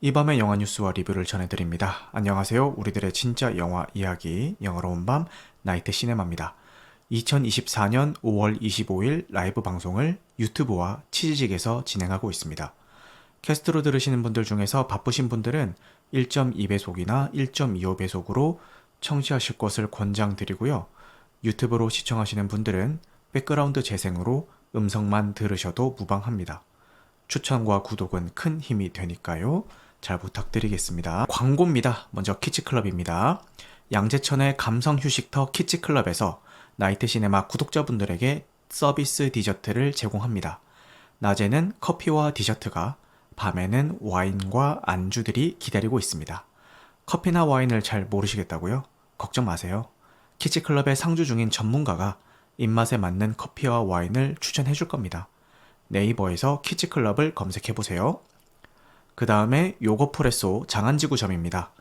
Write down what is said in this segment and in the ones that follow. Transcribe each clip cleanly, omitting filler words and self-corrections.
이 밤의 영화 뉴스와 리뷰를 전해드립니다. 안녕하세요. 우리들의 진짜 영화 이야기, 영화로 온 밤, 나이트 시네마입니다. 2024년 5월 25일 라이브 방송을 유튜브와 치즈직에서 진행하고 있습니다. 캐스트로 들으시는 분들 중에서 바쁘신 분들은 1.2배속이나 1.25배속으로 청취하실 것을 권장드리고요. 유튜브로 시청하시는 분들은 백그라운드 재생으로 음성만 들으셔도 무방합니다. 추천과 구독은 큰 힘이 되니까요. 잘 부탁드리겠습니다. 광고입니다. 먼저 키치클럽입니다. 양재천의 감성휴식터 키치클럽에서 나이트 시네마 구독자분들에게 서비스 디저트를 제공합니다. 낮에는 커피와 디저트가, 밤에는 와인과 안주들이 기다리고 있습니다. 커피나 와인을 잘 모르시겠다고요? 걱정 마세요. 키치클럽의 상주 중인 전문가가 입맛에 맞는 커피와 와인을 추천해 줄 겁니다. 네이버에서 키치클럽을 검색해보세요. 그 다음에 요거프레소 장안지구점입니다.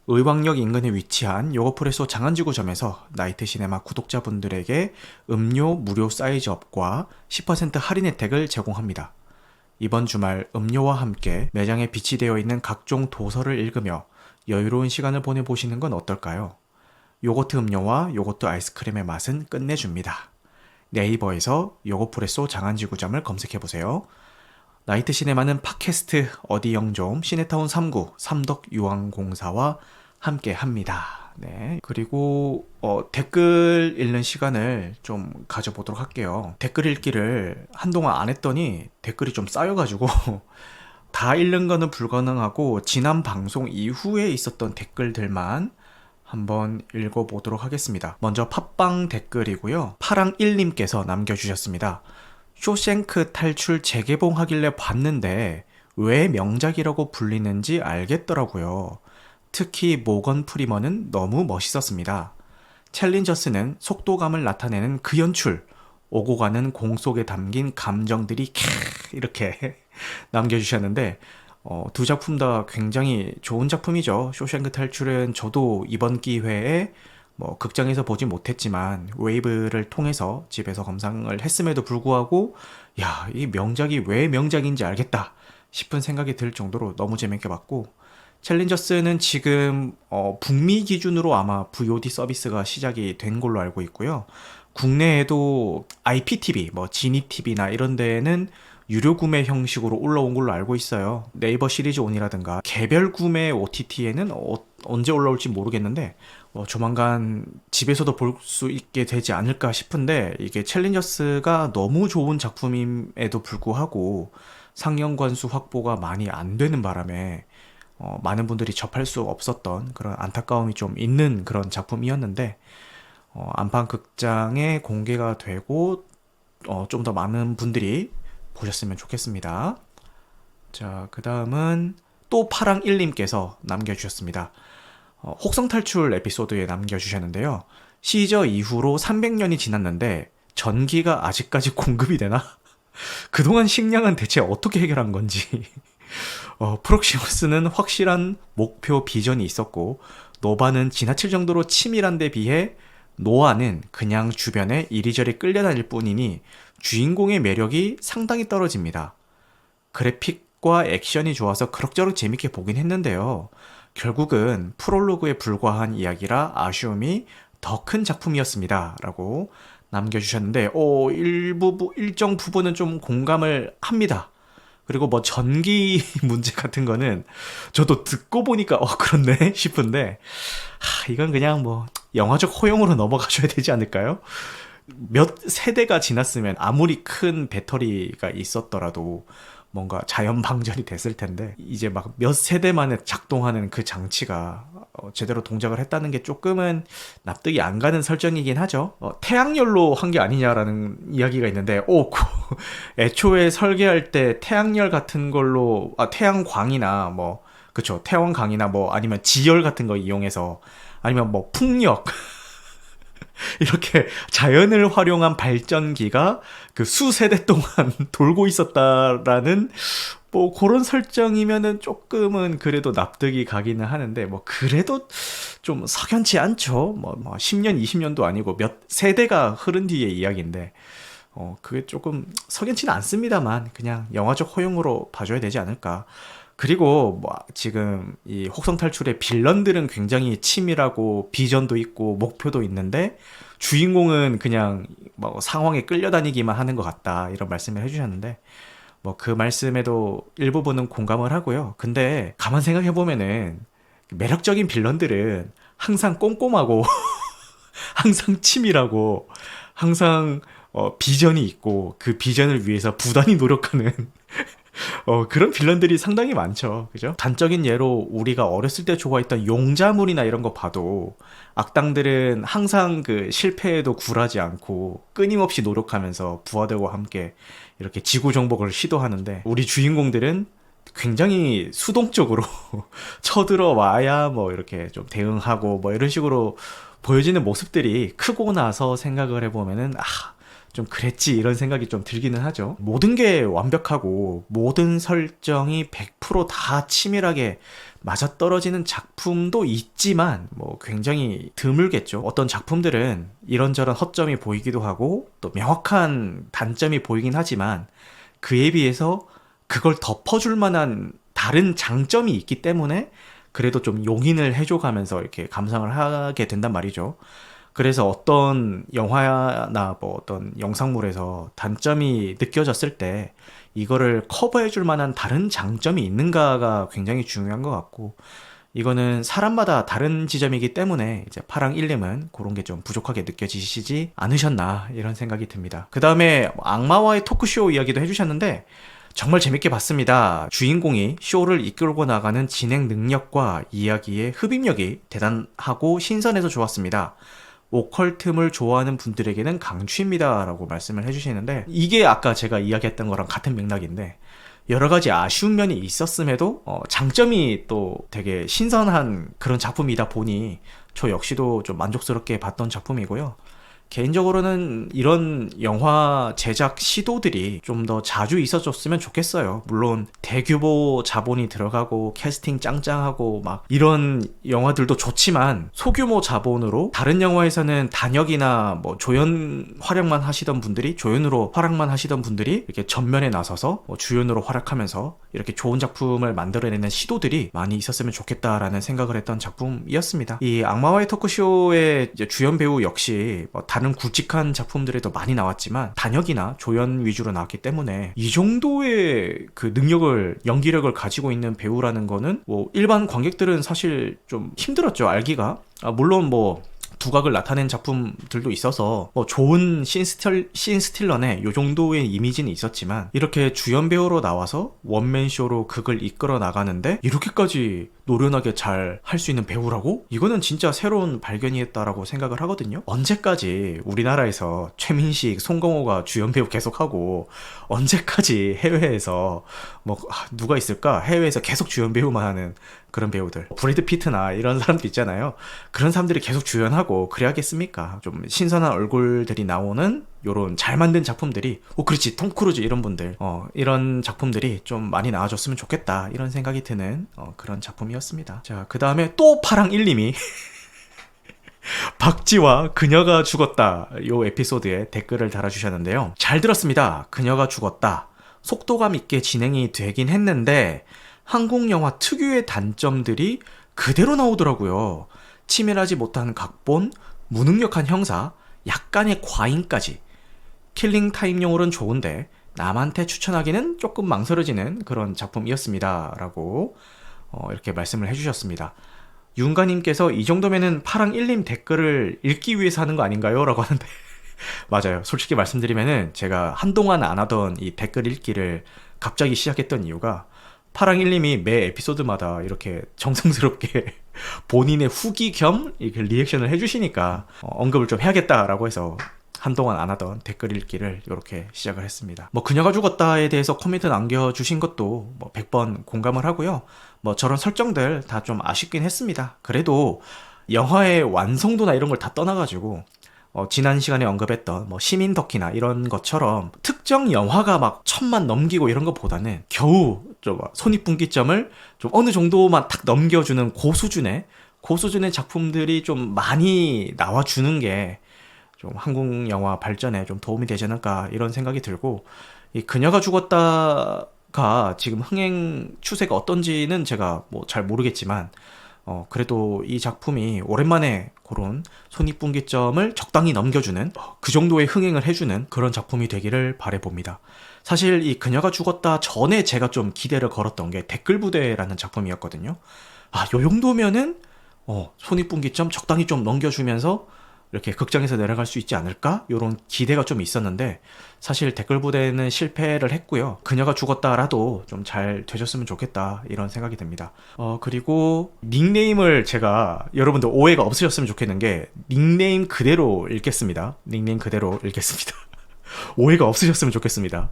의왕역 인근에 위치한 요거프레소 장안지구점에서 나이트 시네마 구독자분들에게 음료 무료 사이즈업과 10% 할인 혜택을 제공합니다. 이번 주말 음료와 함께 매장에 비치되어 있는 각종 도서를 읽으며 여유로운 시간을 보내보시는 건 어떨까요? 요거트 음료와 요거트 아이스크림의 맛은 끝내줍니다. 네이버에서 요거프레소 장안지구점을 검색해보세요. 나이트 시네마는 팟캐스트 어디 영종 시네타운 3구 삼덕유황공사와 함께 합니다. 네. 그리고 댓글 읽는 시간을 좀 가져보도록 할게요. 댓글 읽기를 한동안 안 했더니 댓글이 좀 쌓여가지고 다 읽는 거는 불가능하고 지난 방송 이후에 있었던 댓글들만 한번 읽어보도록 하겠습니다. 먼저 팟빵 댓글이고요. 파랑1님께서 남겨주셨습니다. 쇼생크 탈출 재개봉하길래 봤는데 왜 명작이라고 불리는지 알겠더라고요. 특히 모건 프리먼은 너무 멋있었습니다. 챌린저스는 속도감을 나타내는 그 연출, 오고 가는 공 속에 담긴 감정들이 이렇게 남겨주셨는데 두 작품 다 굉장히 좋은 작품이죠. 쇼생크 탈출은 저도 이번 기회에 극장에서 보지 못했지만 웨이브를 통해서 집에서 감상을 했음에도 불구하고 야, 이 명작이 왜 명작인지 알겠다 싶은 생각이 들 정도로 너무 재밌게 봤고, 챌린저스는 지금 북미 기준으로 아마 VOD 서비스가 시작이 된 걸로 알고 있고요. 국내에도 IPTV, 지니TV나 이런 데에는 유료 구매 형식으로 올라온 걸로 알고 있어요. 네이버 시리즈 온이라든가 개별 구매 OTT에는 언제 올라올지 모르겠는데 조만간 집에서도 볼 수 있게 되지 않을까 싶은데, 이게 챌린저스가 너무 좋은 작품임에도 불구하고 상영 관수 확보가 많이 안 되는 바람에 많은 분들이 접할 수 없었던 그런 안타까움이 좀 있는 그런 작품이었는데, 안방 극장에 공개가 되고 좀 더 많은 분들이 보셨으면 좋겠습니다. 자, 그 다음은 또 파랑1님께서 남겨주셨습니다. 혹성 탈출 에피소드에 남겨주셨는데요. 시저 이후로 300년이 지났는데 전기가 아직까지 공급이 되나? 그동안 식량은 대체 어떻게 해결한 건지. 프록시머스는 확실한 목표 비전이 있었고 노바는 지나칠 정도로 치밀한 데 비해 노아는 그냥 주변에 이리저리 끌려다닐 뿐이니 주인공의 매력이 상당히 떨어집니다. 그래픽과 액션이 좋아서 그럭저럭 재밌게 보긴 했는데요. 결국은 프롤로그에 불과한 이야기라 아쉬움이 더 큰 작품이었습니다. 라고 남겨주셨는데, 일정 부분은 좀 공감을 합니다. 그리고 전기 문제 같은 거는 저도 듣고 보니까 그렇네 싶은데, 이건 그냥 영화적 허용으로 넘어가셔야 되지 않을까요? 몇 세대가 지났으면 아무리 큰 배터리가 있었더라도 뭔가 자연 방전이 됐을 텐데, 이제 막 몇 세대 만에 작동하는 그 장치가 제대로 동작을 했다는 게 조금은 납득이 안 가는 설정이긴 하죠. 태양열로 한 게 아니냐라는 이야기가 있는데, 애초에 설계할 때 태양열 같은 걸로, 태양광이나 그쵸, 태양광이나 아니면 지열 같은 거 이용해서, 아니면 풍력 이렇게 자연을 활용한 발전기가 그 수세대 동안 돌고 있었다라는 그런 설정이면은 조금은 그래도 납득이 가기는 하는데, 그래도 좀 석연치 않죠. 10년, 20년도 아니고 몇 세대가 흐른 뒤의 이야기인데, 그게 조금 석연치는 않습니다만, 그냥 영화적 허용으로 봐줘야 되지 않을까. 그리고 뭐 지금 이 혹성 탈출의 빌런들은 굉장히 치밀하고 비전도 있고 목표도 있는데 주인공은 그냥 뭐 상황에 끌려다니기만 하는 것 같다 이런 말씀을 해주셨는데 뭐 그 말씀에도 일부분은 공감을 하고요. 근데 가만 생각해 보면은 매력적인 빌런들은 항상 꼼꼼하고 항상 치밀하고 항상 비전이 있고 그 비전을 위해서 부단히 노력하는 그런 빌런들이 상당히 많죠. 그죠? 단적인 예로 우리가 어렸을 때 좋아했던 용자물이나 이런 거 봐도 악당들은 항상 그 실패에도 굴하지 않고 끊임없이 노력하면서 부하들과 함께 이렇게 지구 정복을 시도하는데 우리 주인공들은 굉장히 수동적으로 쳐들어와야 뭐 이렇게 좀 대응하고 뭐 이런 식으로 보여지는 모습들이 크고 나서 생각을 해보면은 좀 그랬지 이런 생각이 좀 들기는 하죠. 모든 게 완벽하고 모든 설정이 100%다 치밀하게 맞아떨어지는 작품도 있지만 뭐 굉장히 드물겠죠. 어떤 작품들은 이런저런 허점이 보이기도 하고 또 명확한 단점이 보이긴 하지만 그에 비해서 그걸 덮어줄 만한 다른 장점이 있기 때문에 그래도 좀 용인을 해줘가면서 이렇게 감상을 하게 된단 말이죠. 그래서 어떤 영화나 뭐 어떤 영상물에서 단점이 느껴졌을 때 이거를 커버해줄 만한 다른 장점이 있는가가 굉장히 중요한 것 같고 이거는 사람마다 다른 지점이기 때문에 이제 파랑 1님은 그런 게 좀 부족하게 느껴지시지 않으셨나 이런 생각이 듭니다. 그 다음에 악마와의 토크쇼 이야기도 해주셨는데 정말 재밌게 봤습니다. 주인공이 쇼를 이끌고 나가는 진행 능력과 이야기의 흡입력이 대단하고 신선해서 좋았습니다. 오컬트물 좋아하는 분들에게는 강추입니다 라고 말씀을 해주시는데 이게 아까 제가 이야기했던 거랑 같은 맥락인데 여러 가지 아쉬운 면이 있었음에도 장점이 또 되게 신선한 그런 작품이다 보니 저 역시도 좀 만족스럽게 봤던 작품이고요. 개인적으로는 이런 영화 제작 시도들이 좀 더 자주 있어졌으면 좋겠어요. 물론 대규모 자본이 들어가고 캐스팅 짱짱하고 막 이런 영화들도 좋지만 소규모 자본으로 다른 영화에서는 단역이나 뭐 조연 활약만 하시던 분들이 조연으로 활약만 하시던 분들이 이렇게 전면에 나서서 뭐 주연으로 활약하면서 이렇게 좋은 작품을 만들어내는 시도들이 많이 있었으면 좋겠다라는 생각을 했던 작품이었습니다. 이 악마와의 토크쇼의 이제 주연 배우 역시 뭐 다른 굵직한 작품들에도 많이 나왔지만 단역이나 조연 위주로 나왔기 때문에 이 정도의 그 능력을 연기력을 가지고 있는 배우라는 거는 뭐 일반 관객들은 사실 좀 힘들었죠 알기가. 물론 뭐 두각을 나타낸 작품들도 있어서 뭐 좋은 씬스틸러네 요 정도의 이미지는 있었지만 이렇게 주연 배우로 나와서 원맨쇼로 극을 이끌어 나가는데 이렇게까지 노련하게 잘 할 수 있는 배우라고? 이거는 진짜 새로운 발견이었다라고 생각을 하거든요. 언제까지 우리나라에서 최민식, 송강호가 주연 배우 계속하고 언제까지 해외에서 뭐 누가 있을까? 해외에서 계속 주연 배우만 하는 그런 배우들 브래드 피트나 이런 사람들 있잖아요. 그런 사람들이 계속 주연하고 그래야겠습니까? 좀 신선한 얼굴들이 나오는 요런 잘 만든 작품들이 그렇지 톰 크루즈 이런 분들 이런 작품들이 좀 많이 나와줬으면 좋겠다 이런 생각이 드는 그런 작품이었습니다. 자, 그 다음에 또 파랑 1님이 박쥐와 그녀가 죽었다 요 에피소드에 댓글을 달아주셨는데요. 잘 들었습니다. 그녀가 죽었다. 속도감 있게 진행이 되긴 했는데 한국 영화 특유의 단점들이 그대로 나오더라고요. 치밀하지 못한 각본, 무능력한 형사, 약간의 과잉까지. 킬링 타임용으로는 좋은데 남한테 추천하기는 조금 망설여지는 그런 작품이었습니다 라고 이렇게 말씀을 해주셨습니다. 윤가님께서 이 정도면은 파랑1님 댓글을 읽기 위해서 하는 거 아닌가요? 라고 하는데 맞아요. 솔직히 말씀드리면은 제가 한동안 안 하던 이 댓글 읽기를 갑자기 시작했던 이유가 파랑1님이 매 에피소드마다 이렇게 정성스럽게 본인의 후기 겸 이렇게 리액션을 해주시니까 언급을 좀 해야겠다라고 해서 한동안 안 하던 댓글 읽기를 이렇게 시작을 했습니다. 뭐 그녀가 죽었다에 대해서 코멘트 남겨주신 것도 뭐 100번 공감을 하고요. 뭐 저런 설정들 다 좀 아쉽긴 했습니다. 그래도 영화의 완성도나 이런 걸 다 떠나가지고 지난 시간에 언급했던 뭐 시민 덕키나 이런 것처럼 특정 영화가 막 1000만 넘기고 이런 것보다는 겨우 좀 손익분기점을 좀 어느 정도만 탁 넘겨주는 고수준의 작품들이 좀 많이 나와주는 게 좀 한국 영화 발전에 좀 도움이 되지 않을까 이런 생각이 들고 이 그녀가 죽었다 가 지금 흥행 추세가 어떤지는 제가 뭐 잘 모르겠지만 그래도 이 작품이 오랜만에 그런 손익분기점을 적당히 넘겨주는 그 정도의 흥행을 해주는 그런 작품이 되기를 바라봅니다. 사실 이 그녀가 죽었다 전에 제가 좀 기대를 걸었던 게 댓글부대라는 작품이었거든요. 아, 요 정도면은 손익분기점 적당히 좀 넘겨주면서 이렇게 극장에서 내려갈 수 있지 않을까? 이런 기대가 좀 있었는데 사실 댓글부대는 실패를 했고요. 그녀가 죽었다라도 좀 잘 되셨으면 좋겠다 이런 생각이 듭니다. 그리고 닉네임을 제가 여러분들 오해가 없으셨으면 좋겠는 게 닉네임 그대로 읽겠습니다. 닉네임 그대로 읽겠습니다. 오해가 없으셨으면 좋겠습니다.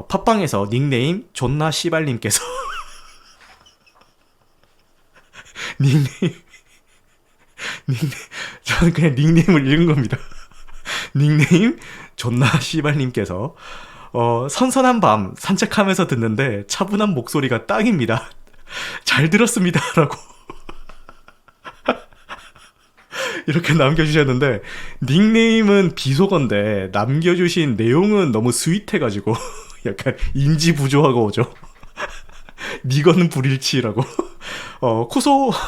팟빵에서 닉네임 존나 씨발님께서 닉네임 저는 그냥 닉네임을 읽은 겁니다. 닉네임 존나 씨발님께서 선선한 밤 산책하면서 듣는데 차분한 목소리가 딱입니다. 잘 들었습니다. 라고 이렇게 남겨주셨는데 닉네임은 비속어인데 남겨주신 내용은 너무 스윗해가지고 약간 인지 부조화가 오죠. 니거는 불일치라고.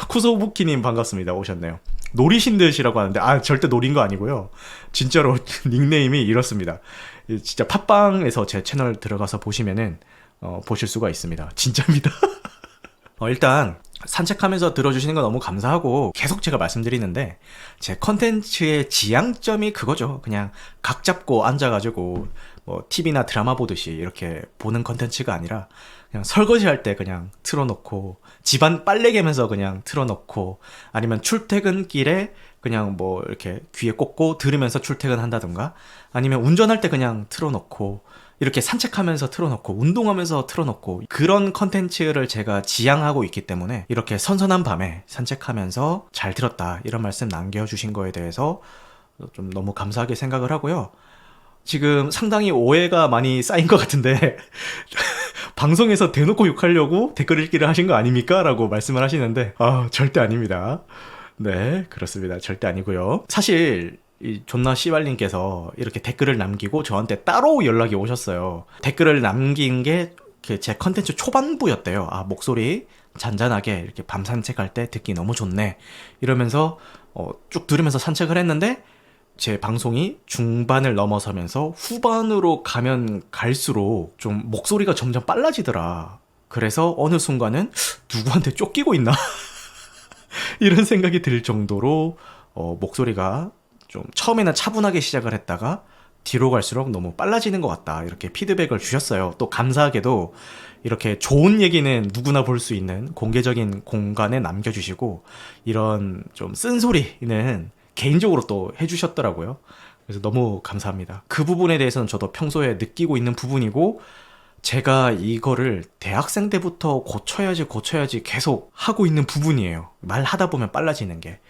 쿠소부키님 반갑습니다. 오셨네요. 노리신 듯이라고 하는데, 절대 노린 거 아니고요. 진짜로 닉네임이 이렇습니다. 진짜 팟빵에서 제 채널 들어가서 보시면은, 보실 수가 있습니다. 진짜입니다. 일단, 산책하면서 들어주시는 거 너무 감사하고, 계속 제가 말씀드리는데, 제 컨텐츠의 지향점이 그거죠. 그냥 각 잡고 앉아가지고, 뭐, TV나 드라마 보듯이 이렇게 보는 컨텐츠가 아니라, 그냥 설거지할 때 그냥 틀어놓고 집안 빨래 개면서 그냥 틀어놓고 아니면 출퇴근길에 그냥 뭐 이렇게 귀에 꽂고 들으면서 출퇴근한다든가 아니면 운전할 때 그냥 틀어놓고 이렇게 산책하면서 틀어놓고 운동하면서 틀어놓고 그런 컨텐츠를 제가 지향하고 있기 때문에 이렇게 선선한 밤에 산책하면서 잘 들었다 이런 말씀 남겨주신 거에 대해서 좀 너무 감사하게 생각을 하고요. 지금 상당히 오해가 많이 쌓인 것 같은데 방송에서 대놓고 욕하려고 댓글 읽기를 하신 거 아닙니까? 라고 말씀을 하시는데 절대 아닙니다. 네, 그렇습니다. 절대 아니고요. 사실 이 존나 씨발님께서 이렇게 댓글을 남기고 저한테 따로 연락이 오셨어요. 댓글을 남긴 게 제 컨텐츠 초반부였대요. 목소리 잔잔하게 이렇게 밤 산책할 때 듣기 너무 좋네 이러면서 쭉 들으면서 산책을 했는데 제 방송이 중반을 넘어서면서 후반으로 가면 갈수록 좀 목소리가 점점 빨라지더라. 그래서 어느 순간은 누구한테 쫓기고 있나? 이런 생각이 들 정도로 목소리가 좀 처음에는 차분하게 시작을 했다가 뒤로 갈수록 너무 빨라지는 것 같다. 이렇게 피드백을 주셨어요. 또 감사하게도 이렇게 좋은 얘기는 누구나 볼 수 있는 공개적인 공간에 남겨주시고 이런 좀 쓴소리는 개인적으로 또 해주셨더라고요. 그래서 너무 감사합니다. 그 부분에 대해서는 저도 평소에 느끼고 있는 부분이고 제가 이거를 대학생 때부터 고쳐야지 계속 하고 있는 부분이에요. 말하다 보면 빨라지는 게.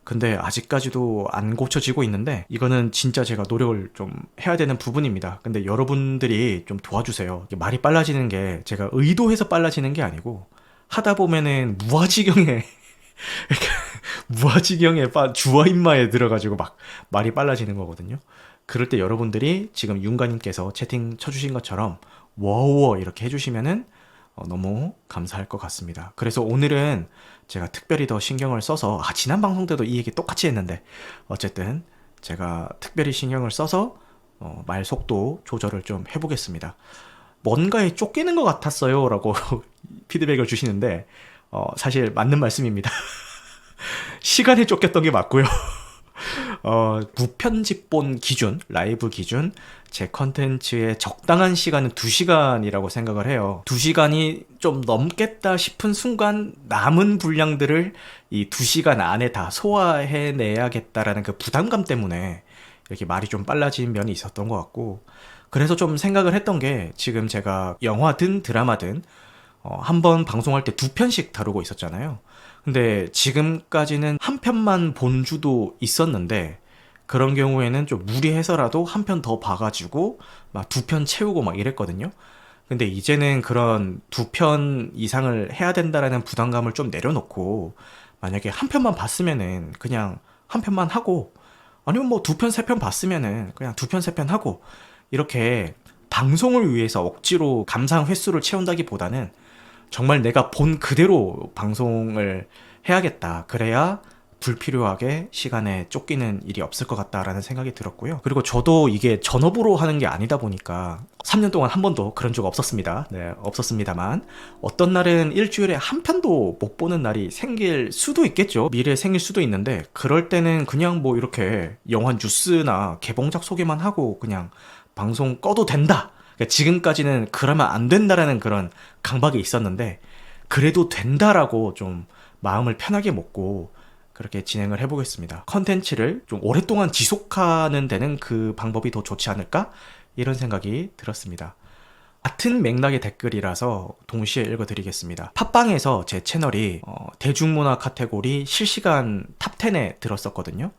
근데 아직까지도 안 고쳐지고 있는데 이거는 진짜 제가 노력을 좀 해야 되는 부분입니다. 근데 여러분들이 좀 도와주세요. 말이 빨라지는 게 제가 의도해서 빨라지는 게 아니고 하다 보면은 무아지경에 주화인마에 들어가지고 막 말이 빨라지는 거거든요. 그럴 때 여러분들이 지금 윤가님께서 채팅 쳐주신 것처럼 워워 이렇게 해주시면은 너무 감사할 것 같습니다. 그래서 오늘은 제가 특별히 더 신경을 써서 지난 방송 때도 이 얘기 똑같이 했는데 어쨌든 제가 특별히 신경을 써서 말 속도 조절을 좀 해보겠습니다. 뭔가에 쫓기는 것 같았어요 라고 피드백을 주시는데 사실 맞는 말씀입니다. 시간에 쫓겼던 게 맞고요. 무편집본 기준, 라이브 기준 제 컨텐츠의 적당한 시간은 2시간이라고 생각을 해요. 2시간이 좀 넘겠다 싶은 순간 남은 분량들을 이 2시간 안에 다 소화해내야겠다라는 그 부담감 때문에 이렇게 말이 좀 빨라진 면이 있었던 것 같고 그래서 좀 생각을 했던 게 지금 제가 영화든 드라마든 한 번 방송할 때 2편씩 다루고 있었잖아요. 근데 지금까지는 한 편만 본 주도 있었는데 그런 경우에는 좀 무리해서라도 한 편 더 봐가지고 막 2편 채우고 막 이랬거든요. 근데 이제는 그런 2편 이상을 해야 된다라는 부담감을 좀 내려놓고 만약에 한 편만 봤으면은 그냥 한 편만 하고 아니면 뭐 2편, 3편 봤으면은 그냥 2편, 3편 하고 이렇게 방송을 위해서 억지로 감상 횟수를 채운다기보다는 정말 내가 본 그대로 방송을 해야겠다. 그래야 불필요하게 시간에 쫓기는 일이 없을 것 같다라는 생각이 들었고요. 그리고 저도 이게 전업으로 하는 게 아니다 보니까 3년 동안 한 번도 그런 적 없었습니다. 네, 없었습니다만 어떤 날은 일주일에 한 편도 못 보는 날이 생길 수도 있겠죠. 미래에 생길 수도 있는데 그럴 때는 그냥 뭐 이렇게 영화 뉴스나 개봉작 소개만 하고 그냥 방송 꺼도 된다. 그러니까 지금까지는 그러면 안 된다라는 그런 강박이 있었는데 그래도 된다라고 좀 마음을 편하게 먹고 그렇게 진행을 해보겠습니다. 컨텐츠를 좀 오랫동안 지속하는 데는 그 방법이 더 좋지 않을까? 이런 생각이 들었습니다. 같은 맥락의 댓글이라서 동시에 읽어드리겠습니다. 팟빵에서 제 채널이 대중문화 카테고리 실시간 탑10에 들었었거든요.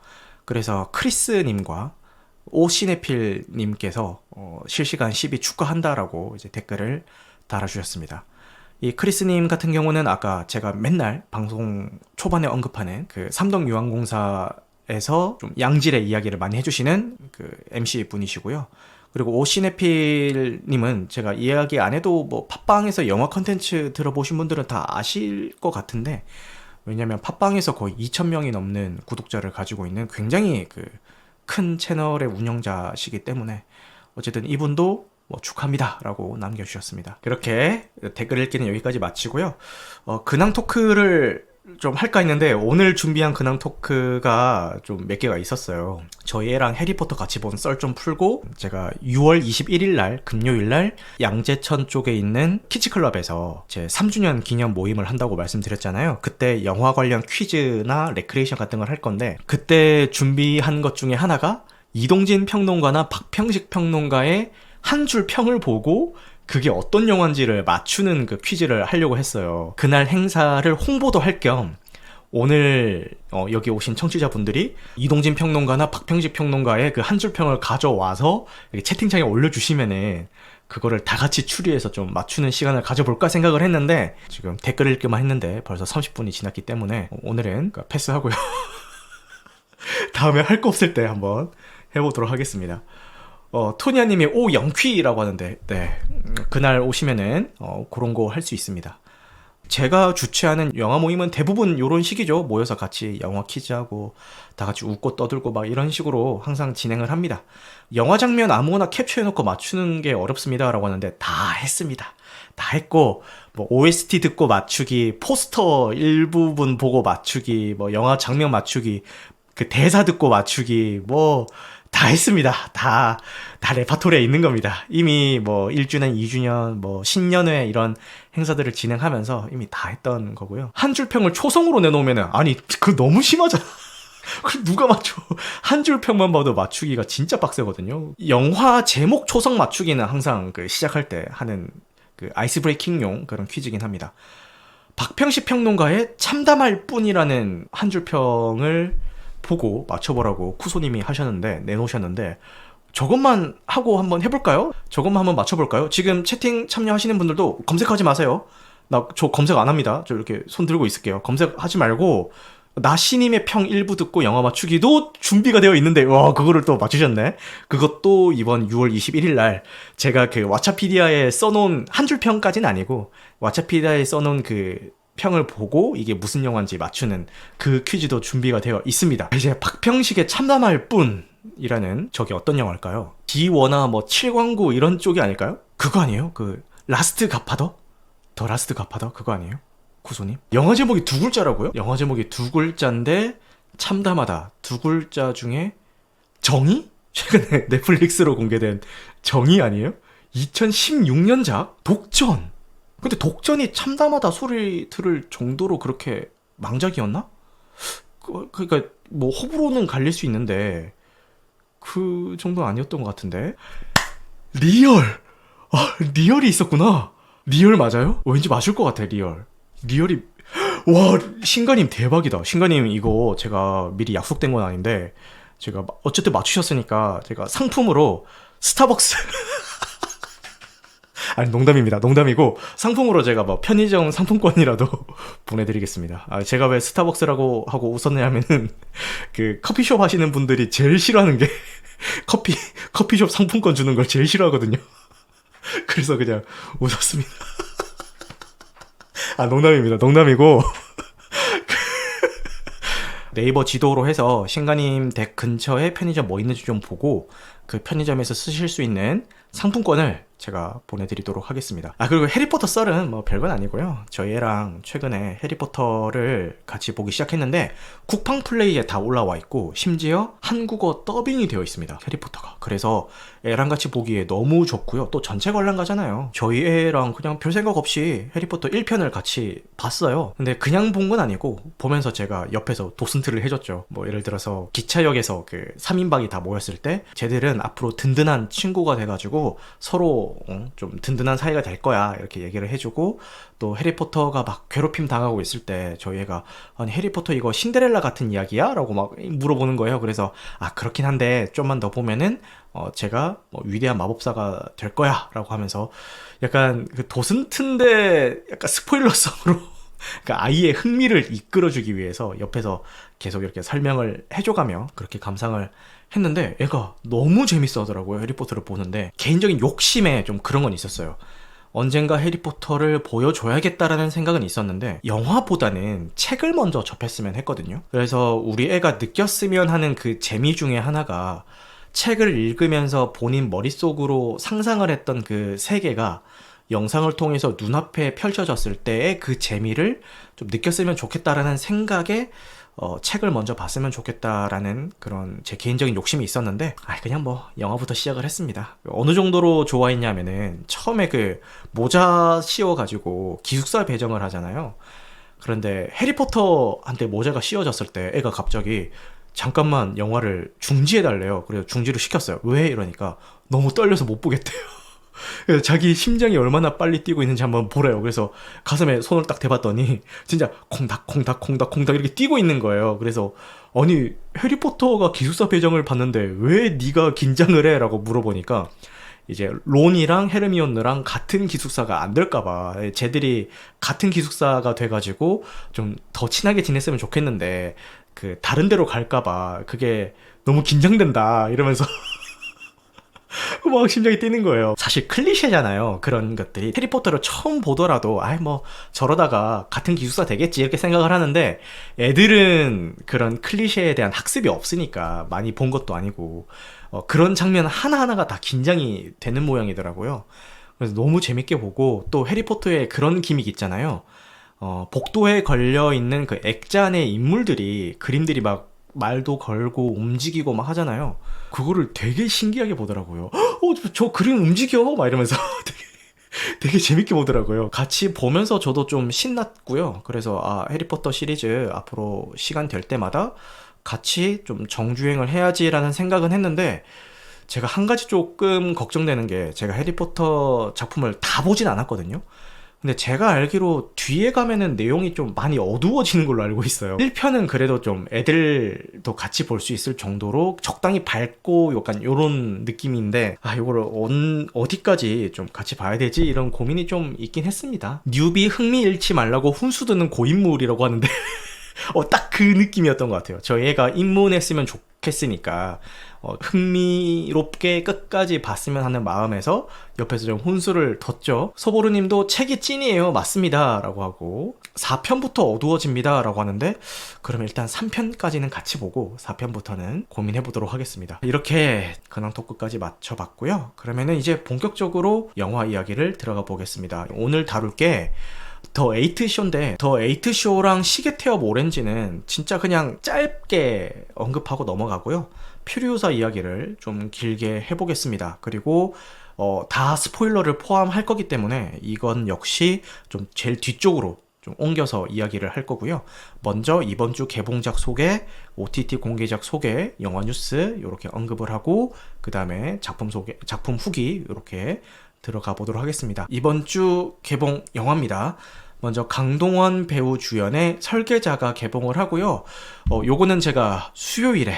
그래서 크리스님과 오시네필님께서 실시간 10위 축하한다라고 이제 댓글을 달아주셨습니다. 이 크리스님 같은 경우는 아까 제가 맨날 방송 초반에 언급하는 그 삼덕유황공사에서 좀 양질의 이야기를 많이 해주시는 그 MC 분이시고요. 그리고 오시네필님은 제가 이야기 안 해도 뭐 팟빵에서 영화 컨텐츠 들어보신 분들은 다 아실 것 같은데 왜냐면 팟빵에서 거의 2,000명이 넘는 구독자를 가지고 있는 굉장히 그 큰 채널의 운영자시기 때문에 어쨌든 이분도 뭐 축하합니다 라고 남겨주셨습니다. 그렇게 댓글 읽기는 여기까지 마치고요. 근황 토크를 좀 할까 했는데 오늘 준비한 근황 토크가 좀 몇 개가 있었어요. 저희 애랑 해리포터 같이 본 썰 좀 풀고 제가 6월 21일 날 금요일 날 양재천 쪽에 있는 키즈클럽에서 제 3주년 기념 모임을 한다고 말씀드렸잖아요. 그때 영화 관련 퀴즈나 레크레이션 같은 걸 할 건데 그때 준비한 것 중에 하나가 이동진 평론가나 박평식 평론가의 한 줄 평을 보고 그게 어떤 영화인지를 맞추는 그 퀴즈를 하려고 했어요. 그날 행사를 홍보도 할 겸 오늘 여기 오신 청취자분들이 이동진 평론가나 박평식 평론가의 그 한 줄 평을 가져와서 채팅창에 올려주시면은 그거를 다 같이 추리해서 좀 맞추는 시간을 가져볼까 생각을 했는데 지금 댓글 읽기만 했는데 벌써 30분이 지났기 때문에 오늘은 패스하고요. 다음에 할 거 없을 때 한번 해보도록 하겠습니다. 토니아님이 오 영퀴라고 하는데 네 그날 오시면은 그런 거 할 수 있습니다. 제가 주최하는 영화 모임은 대부분 이런 식이죠. 모여서 같이 영화 퀴즈하고 다 같이 웃고 떠들고 막 이런 식으로 항상 진행을 합니다. 영화 장면 아무거나 캡처해놓고 맞추는 게 어렵습니다 라고 하는데 다 했습니다. 다 했고 뭐 OST 듣고 맞추기, 포스터 일부분 보고 맞추기, 뭐 영화 장면 맞추기, 그 대사 듣고 맞추기 뭐 다 했습니다. 다 레파토리에 있는 겁니다. 이미 뭐 1주년, 2주년, 뭐 신년회 이런 행사들을 진행하면서 이미 다 했던 거고요. 한 줄 평을 초성으로 내놓으면은 아니 그거 너무 심하잖아. 그 누가 맞춰? 한 줄 평만 봐도 맞추기가 진짜 빡세거든요. 영화 제목 초성 맞추기는 항상 그 시작할 때 하는 그 아이스 브레이킹용 그런 퀴즈긴 합니다. 박평식 평론가의 참담할 뿐이라는 한 줄 평을 보고 맞춰보라고 쿠소님이 하셨는데 내놓으셨는데 저것만 하고 한번 해볼까요? 저것만 한번 맞춰볼까요? 지금 채팅 참여하시는 분들도 검색하지 마세요. 저 검색 안 합니다. 저 이렇게 손 들고 있을게요. 검색하지 말고 나시님의 평 일부 듣고 영화 맞추기도 준비가 되어 있는데 와 그거를 또 맞추셨네. 그것도 이번 6월 21일 날 제가 그 왓챠피디아에 써놓은 한 줄 평까지는 아니고 왓챠피디아에 써놓은 그 평을 보고 이게 무슨 영화인지 맞추는 그 퀴즈도 준비가 되어 있습니다. 이제 박평식의 참담할 뿐이라는 저게 어떤 영화일까요? D1나 뭐 7광구 이런 쪽이 아닐까요? 그거 아니에요? 그 라스트 갓파더? 더 라스트 갓파더? 그거 아니에요? 구소님? 영화 제목이 두 글자라고요? 영화 제목이 두 글자인데 참담하다. 두 글자 중에 정의? 최근에 넷플릭스로 공개된 정의 아니에요? 2016년작? 독전! 근데 독전이 참담하다 소리 들을 정도로 그렇게 망작이었나? 그러니까 뭐 호불호는 갈릴 수 있는데 그 정도는 아니었던 것 같은데. 리얼! 리얼이 있었구나. 리얼 맞아요? 왠지 맞을 것 같아. 리얼이 와 신가님 대박이다. 신가님 이거 제가 미리 약속된 건 아닌데 제가 어쨌든 맞추셨으니까 제가 상품으로 스타벅스 아니 농담입니다. 농담이고 상품으로 제가 뭐 편의점 상품권이라도 보내드리겠습니다. 제가 왜 스타벅스라고 하고 웃었냐면은 그 커피숍 하시는 분들이 제일 싫어하는 게 커피숍 상품권 주는 걸 제일 싫어하거든요. 그래서 그냥 웃었습니다. 아, 농담입니다. 농담이고. 네이버 지도로 해서 신가님 댁 근처에 편의점 뭐 있는지 좀 보고 그 편의점에서 쓰실 수 있는 상품권을 제가 보내드리도록 하겠습니다. 아, 그리고 해리포터 썰은 뭐 별건 아니고요. 저희 애랑 최근에 해리포터를 같이 보기 시작했는데 쿠팡 플레이에 다 올라와 있고 심지어 한국어 더빙이 되어 있습니다. 해리포터가. 그래서 애랑 같이 보기에 너무 좋고요. 또 전체 관람 가잖아요. 저희 애랑 그냥 별 생각 없이 해리포터 1편을 같이 봤어요. 근데 그냥 본 건 아니고 보면서 제가 옆에서 도슨트를 해줬죠. 뭐 예를 들어서 기차역에서 그 3인방이 다 모였을 때 쟤들은 앞으로 든든한 친구가 돼가지고 서로 좀 든든한 사이가 될 거야 이렇게 얘기를 해주고, 또 해리포터가 막 괴롭힘 당하고 있을 때 저희 애가 아니 해리포터 이거 신데렐라 같은 이야기야? 라고 막 물어보는 거예요. 그래서 아 그렇긴 한데 좀만 더 보면은 제가 뭐 위대한 마법사가 될 거야 라고 하면서 약간 그 도슨트인데 약간 스포일러성으로 그러니까 아이의 흥미를 이끌어주기 위해서 옆에서 계속 이렇게 설명을 해줘가며 그렇게 감상을 했는데 애가 너무 재밌어 하더라고요. 해리포터를 보는데 개인적인 욕심에 좀 그런 건 있었어요. 언젠가 해리포터를 보여줘야겠다라는 생각은 있었는데 영화보다는 책을 먼저 접했으면 했거든요. 그래서 우리 애가 느꼈으면 하는 그 재미 중에 하나가 책을 읽으면서 본인 머릿속으로 상상을 했던 그 세계가 영상을 통해서 눈앞에 펼쳐졌을 때의 그 재미를 좀 느꼈으면 좋겠다라는 생각에 책을 먼저 봤으면 좋겠다라는 그런 제 개인적인 욕심이 있었는데 그냥 뭐 영화부터 시작을 했습니다. 어느 정도로 좋아했냐면은 처음에 그 모자 씌워가지고 기숙사 배정을 하잖아요. 그런데 해리포터한테 모자가 씌워졌을 때 애가 갑자기 잠깐만 영화를 중지해달래요. 그래서 중지를 시켰어요. 왜? 이러니까 너무 떨려서 못 보겠대요. 그래서 자기 심장이 얼마나 빨리 뛰고 있는지 한번 보래요. 그래서 가슴에 손을 딱 대봤더니 진짜 콩닥 콩닥 콩닥 콩닥 이렇게 뛰고 있는 거예요. 그래서 아니 해리포터가 기숙사 배정을 받는데 왜 네가 긴장을 해? 라고 물어보니까 이제 론이랑 헤르미온느랑 같은 기숙사가 안 될까봐 쟤들이 같은 기숙사가 돼가지고 좀 더 친하게 지냈으면 좋겠는데 그 다른 데로 갈까봐 그게 너무 긴장된다 이러면서 막 심장이 뛰는 거예요. 사실 클리셰잖아요. 그런 것들이 해리포터를 처음 보더라도 아이 뭐 저러다가 같은 기숙사 되겠지 이렇게 생각을 하는데 애들은 그런 클리셰에 대한 학습이 없으니까 많이 본 것도 아니고 그런 장면 하나하나가 다 긴장이 되는 모양이더라고요. 그래서 너무 재밌게 보고, 또 해리포터에 그런 기믹 있잖아요. 복도에 걸려있는 그 액자 안의 인물들이 그림들이 막 말도 걸고 움직이고 막 하잖아요. 그거를 되게 신기하게 보더라고요. 저 그림 움직여? 막 이러면서 되게 재밌게 보더라고요. 같이 보면서 저도 좀 신났고요. 그래서 해리포터 시리즈 앞으로 시간 될 때마다 같이 좀 정주행을 해야지라는 생각은 했는데, 제가 한 가지 조금 걱정되는 게 제가 해리포터 작품을 다 보진 않았거든요. 근데 제가 알기로 뒤에 가면은 내용이 좀 많이 어두워지는 걸로 알고 있어요. 1편은 그래도 좀 애들도 같이 볼 수 있을 정도로 적당히 밝고 약간 요런 느낌인데 이거를 어디까지 좀 같이 봐야 되지? 이런 고민이 좀 있긴 했습니다. 뉴비 흥미 잃지 말라고 훈수 두는 고인물이라고 하는데 딱 그 느낌이었던 것 같아요. 저희 애가 입문했으면 좋겠으니까 흥미롭게 끝까지 봤으면 하는 마음에서 옆에서 좀 혼수를 뒀죠. 소보루님도 책이 찐이에요. 맞습니다. 라고 하고 4편부터 어두워집니다. 라고 하는데 그럼 일단 3편까지는 같이 보고 4편부터는 고민해보도록 하겠습니다. 이렇게 근황 토크까지 맞춰봤고요. 그러면은 이제 본격적으로 영화 이야기를 들어가 보겠습니다. 오늘 다룰 게 더 에이트쇼인데, 더 에이트쇼랑 시계 태엽 오렌지는 진짜 그냥 짧게 언급하고 넘어가고요. 퓨리오사 이야기를 좀 길게 해보겠습니다. 그리고 다 스포일러를 포함할 거기 때문에 이건 역시 좀 제일 뒤쪽으로 좀 옮겨서 이야기를 할 거고요. 먼저 이번 주 개봉작 소개, OTT 공개작 소개, 영화 뉴스 이렇게 언급을 하고, 그 다음에 작품 소개, 작품 후기 이렇게 들어가 보도록 하겠습니다. 이번 주 개봉 영화입니다. 먼저 강동원 배우 주연의 설계자가 개봉을 하고요. 요거는 제가 수요일에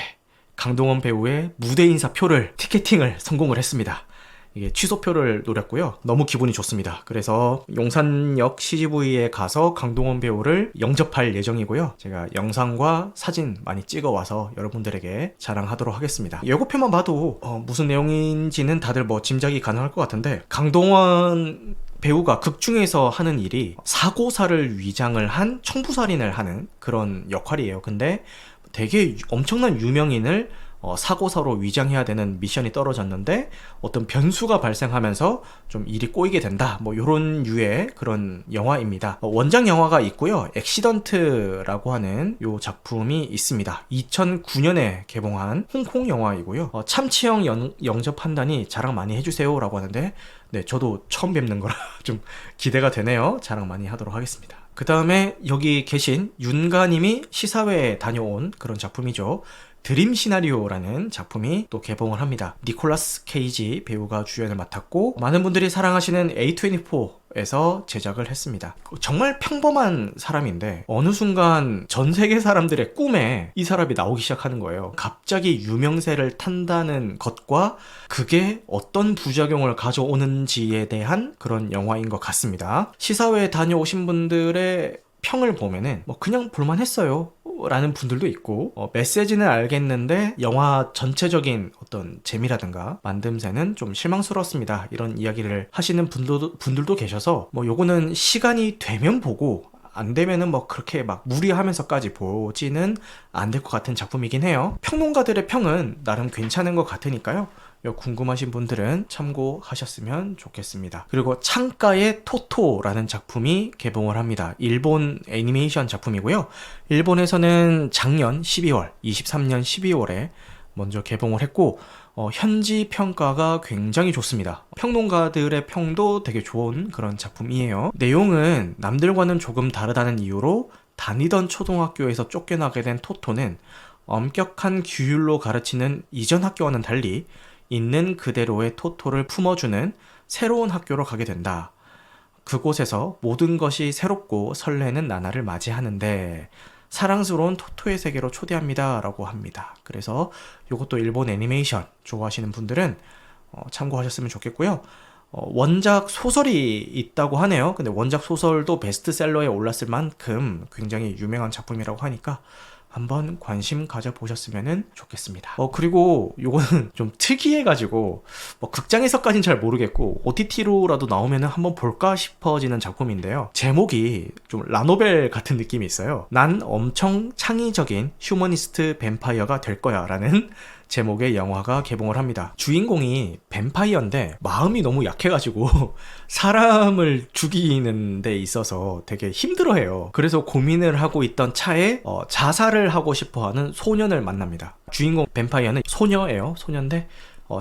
강동원 배우의 무대 인사 표를 티켓팅을 성공을 했습니다. 이게 취소표를 노렸고요. 너무 기분이 좋습니다. 그래서 용산역 CGV에 가서 강동원 배우를 영접할 예정이고요. 제가 영상과 사진 많이 찍어와서 여러분들에게 자랑하도록 하겠습니다. 예고편만 봐도 무슨 내용인지는 다들 뭐 짐작이 가능할 것 같은데, 강동원 배우가 극중에서 하는 일이 사고사를 위장을 한 청부살인을 하는 그런 역할이에요. 근데 되게 엄청난 유명인을 사고사로 위장해야 되는 미션이 떨어졌는데 어떤 변수가 발생하면서 좀 일이 꼬이게 된다, 뭐 요런 류의 그런 영화입니다. 원작 영화가 있고요. 액시던트라고 하는 요 작품이 있습니다. 2009년에 개봉한 홍콩 영화이고요. 참치형 영접 판단이 자랑 많이 해주세요 라고 하는데, 네, 저도 처음 뵙는 거라 좀 기대가 되네요. 자랑 많이 하도록 하겠습니다. 그 다음에 여기 계신 윤가님이 시사회에 다녀온 그런 작품이죠. 드림 시나리오라는 작품이 또 개봉을 합니다. 니콜라스 케이지 배우가 주연을 맡았고, 많은 분들이 사랑하시는 A24에서 제작을 했습니다. 정말 평범한 사람인데 어느 순간 전 세계 사람들의 꿈에 이 사람이 나오기 시작하는 거예요. 갑자기 유명세를 탄다는 것과 그게 어떤 부작용을 가져오는지에 대한 그런 영화인 것 같습니다. 시사회에 다녀오신 분들의 평을 보면은 뭐 그냥 볼만했어요 라는 분들도 있고, 메시지는 알겠는데 영화 전체적인 어떤 재미라든가 만듦새는 좀 실망스러웠습니다, 이런 이야기를 하시는 분들도 계셔서, 뭐 요거는 시간이 되면 보고 안 되면은 뭐 그렇게 막 무리하면서까지 보지는 안 될 것 같은 작품이긴 해요. 평론가들의 평은 나름 괜찮은 것 같으니까요. 궁금하신 분들은 참고하셨으면 좋겠습니다. 그리고 창가의 토토라는 작품이 개봉을 합니다. 일본 애니메이션 작품이고요. 일본에서는 작년 12월, 23년 12월에 먼저 개봉을 했고, 현지 평가가 굉장히 좋습니다. 평론가들의 평도 되게 좋은 그런 작품이에요. 내용은 남들과는 조금 다르다는 이유로 다니던 초등학교에서 쫓겨나게 된 토토는 엄격한 규율로 가르치는 이전 학교와는 달리 있는 그대로의 토토를 품어주는 새로운 학교로 가게 된다. 그곳에서 모든 것이 새롭고 설레는 나날을 맞이하는데 사랑스러운 토토의 세계로 초대합니다 라고 합니다. 그래서 이것도 일본 애니메이션 좋아하시는 분들은 참고하셨으면 좋겠고요. 원작 소설이 있다고 하네요. 근데 원작 소설도 베스트셀러에 올랐을 만큼 굉장히 유명한 작품이라고 하니까 한번 관심 가져보셨으면 좋겠습니다. 그리고 요거는 좀 특이해가지고 극장에서까지는 잘 모르겠고 OTT로라도 나오면 한번 볼까 싶어지는 작품인데요. 제목이 좀 라노벨 같은 느낌이 있어요. 난 엄청 창의적인 휴머니스트 뱀파이어가 될 거야 라는 제목의 영화가 개봉을 합니다. 주인공이 뱀파이어인데 마음이 너무 약해가지고 사람을 죽이는 데 있어서 되게 힘들어해요. 그래서 고민을 하고 있던 차에 자살을 하고 싶어하는 소년을 만납니다. 주인공 뱀파이어는 소녀예요. 소녀인데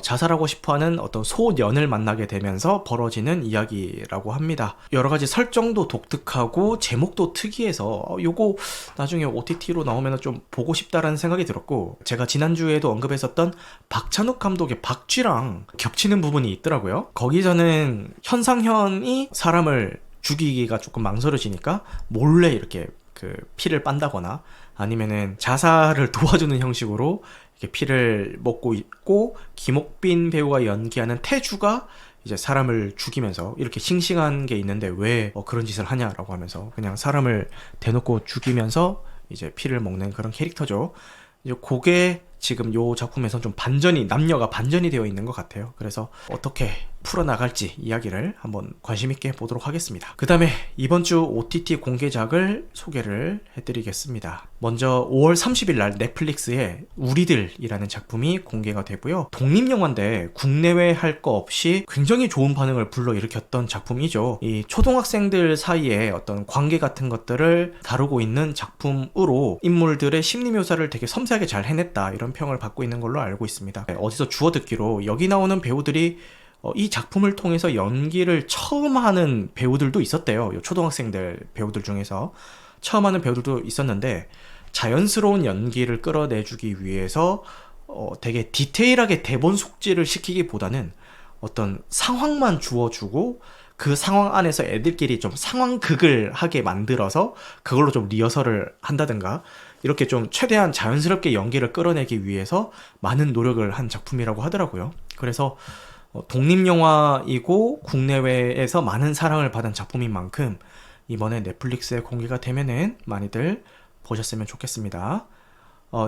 자살하고 싶어하는 어떤 소년을 만나게 되면서 벌어지는 이야기라고 합니다. 여러가지 설정도 독특하고 제목도 특이해서 요거 나중에 OTT로 나오면 좀 보고 싶다라는 생각이 들었고, 제가 지난주에도 언급했었던 박찬욱 감독의 박쥐랑 겹치는 부분이 있더라고요. 거기서는 현상현이 사람을 죽이기가 조금 망설여지니까 몰래 이렇게 그 피를 빤다거나 아니면은 자살을 도와주는 형식으로 이렇게 피를 먹고 있고, 김옥빈 배우가 연기하는 태주가 이제 사람을 죽이면서 이렇게 싱싱한 게 있는데 왜 그런 짓을 하냐라고 하면서 그냥 사람을 대놓고 죽이면서 이제 피를 먹는 그런 캐릭터죠. 이제 그게 지금 요 작품에선 좀 남녀가 반전이 되어 있는 것 같아요. 그래서 어떻게 풀어나갈지 이야기를 한번 관심있게 보도록 하겠습니다. 그 다음에 이번 주 OTT 공개작을 소개를 해드리겠습니다. 먼저 5월 30일 날 넷플릭스에 우리들이라는 작품이 공개가 되고요. 독립영화인데 국내외 할 거 없이 굉장히 좋은 반응을 불러일으켰던 작품이죠. 이 초등학생들 사이에 어떤 관계 같은 것들을 다루고 있는 작품으로 인물들의 심리 묘사를 되게 섬세하게 잘 해냈다, 이런 평을 받고 있는 걸로 알고 있습니다. 어디서 주워 듣기로 여기 나오는 배우들이 이 작품을 통해서 연기를 처음 하는 배우들도 있었대요. 초등학생들 배우들 중에서 처음 하는 배우들도 있었는데, 자연스러운 연기를 끌어내주기 위해서 되게 디테일하게 대본 숙지를 시키기보다는 어떤 상황만 주어주고 그 상황 안에서 애들끼리 좀 상황극을 하게 만들어서 그걸로 좀 리허설을 한다든가, 이렇게 좀 최대한 자연스럽게 연기를 끌어내기 위해서 많은 노력을 한 작품이라고 하더라고요. 그래서 독립영화이고 국내외에서 많은 사랑을 받은 작품인 만큼 이번에 넷플릭스에 공개가 되면은 많이들 보셨으면 좋겠습니다.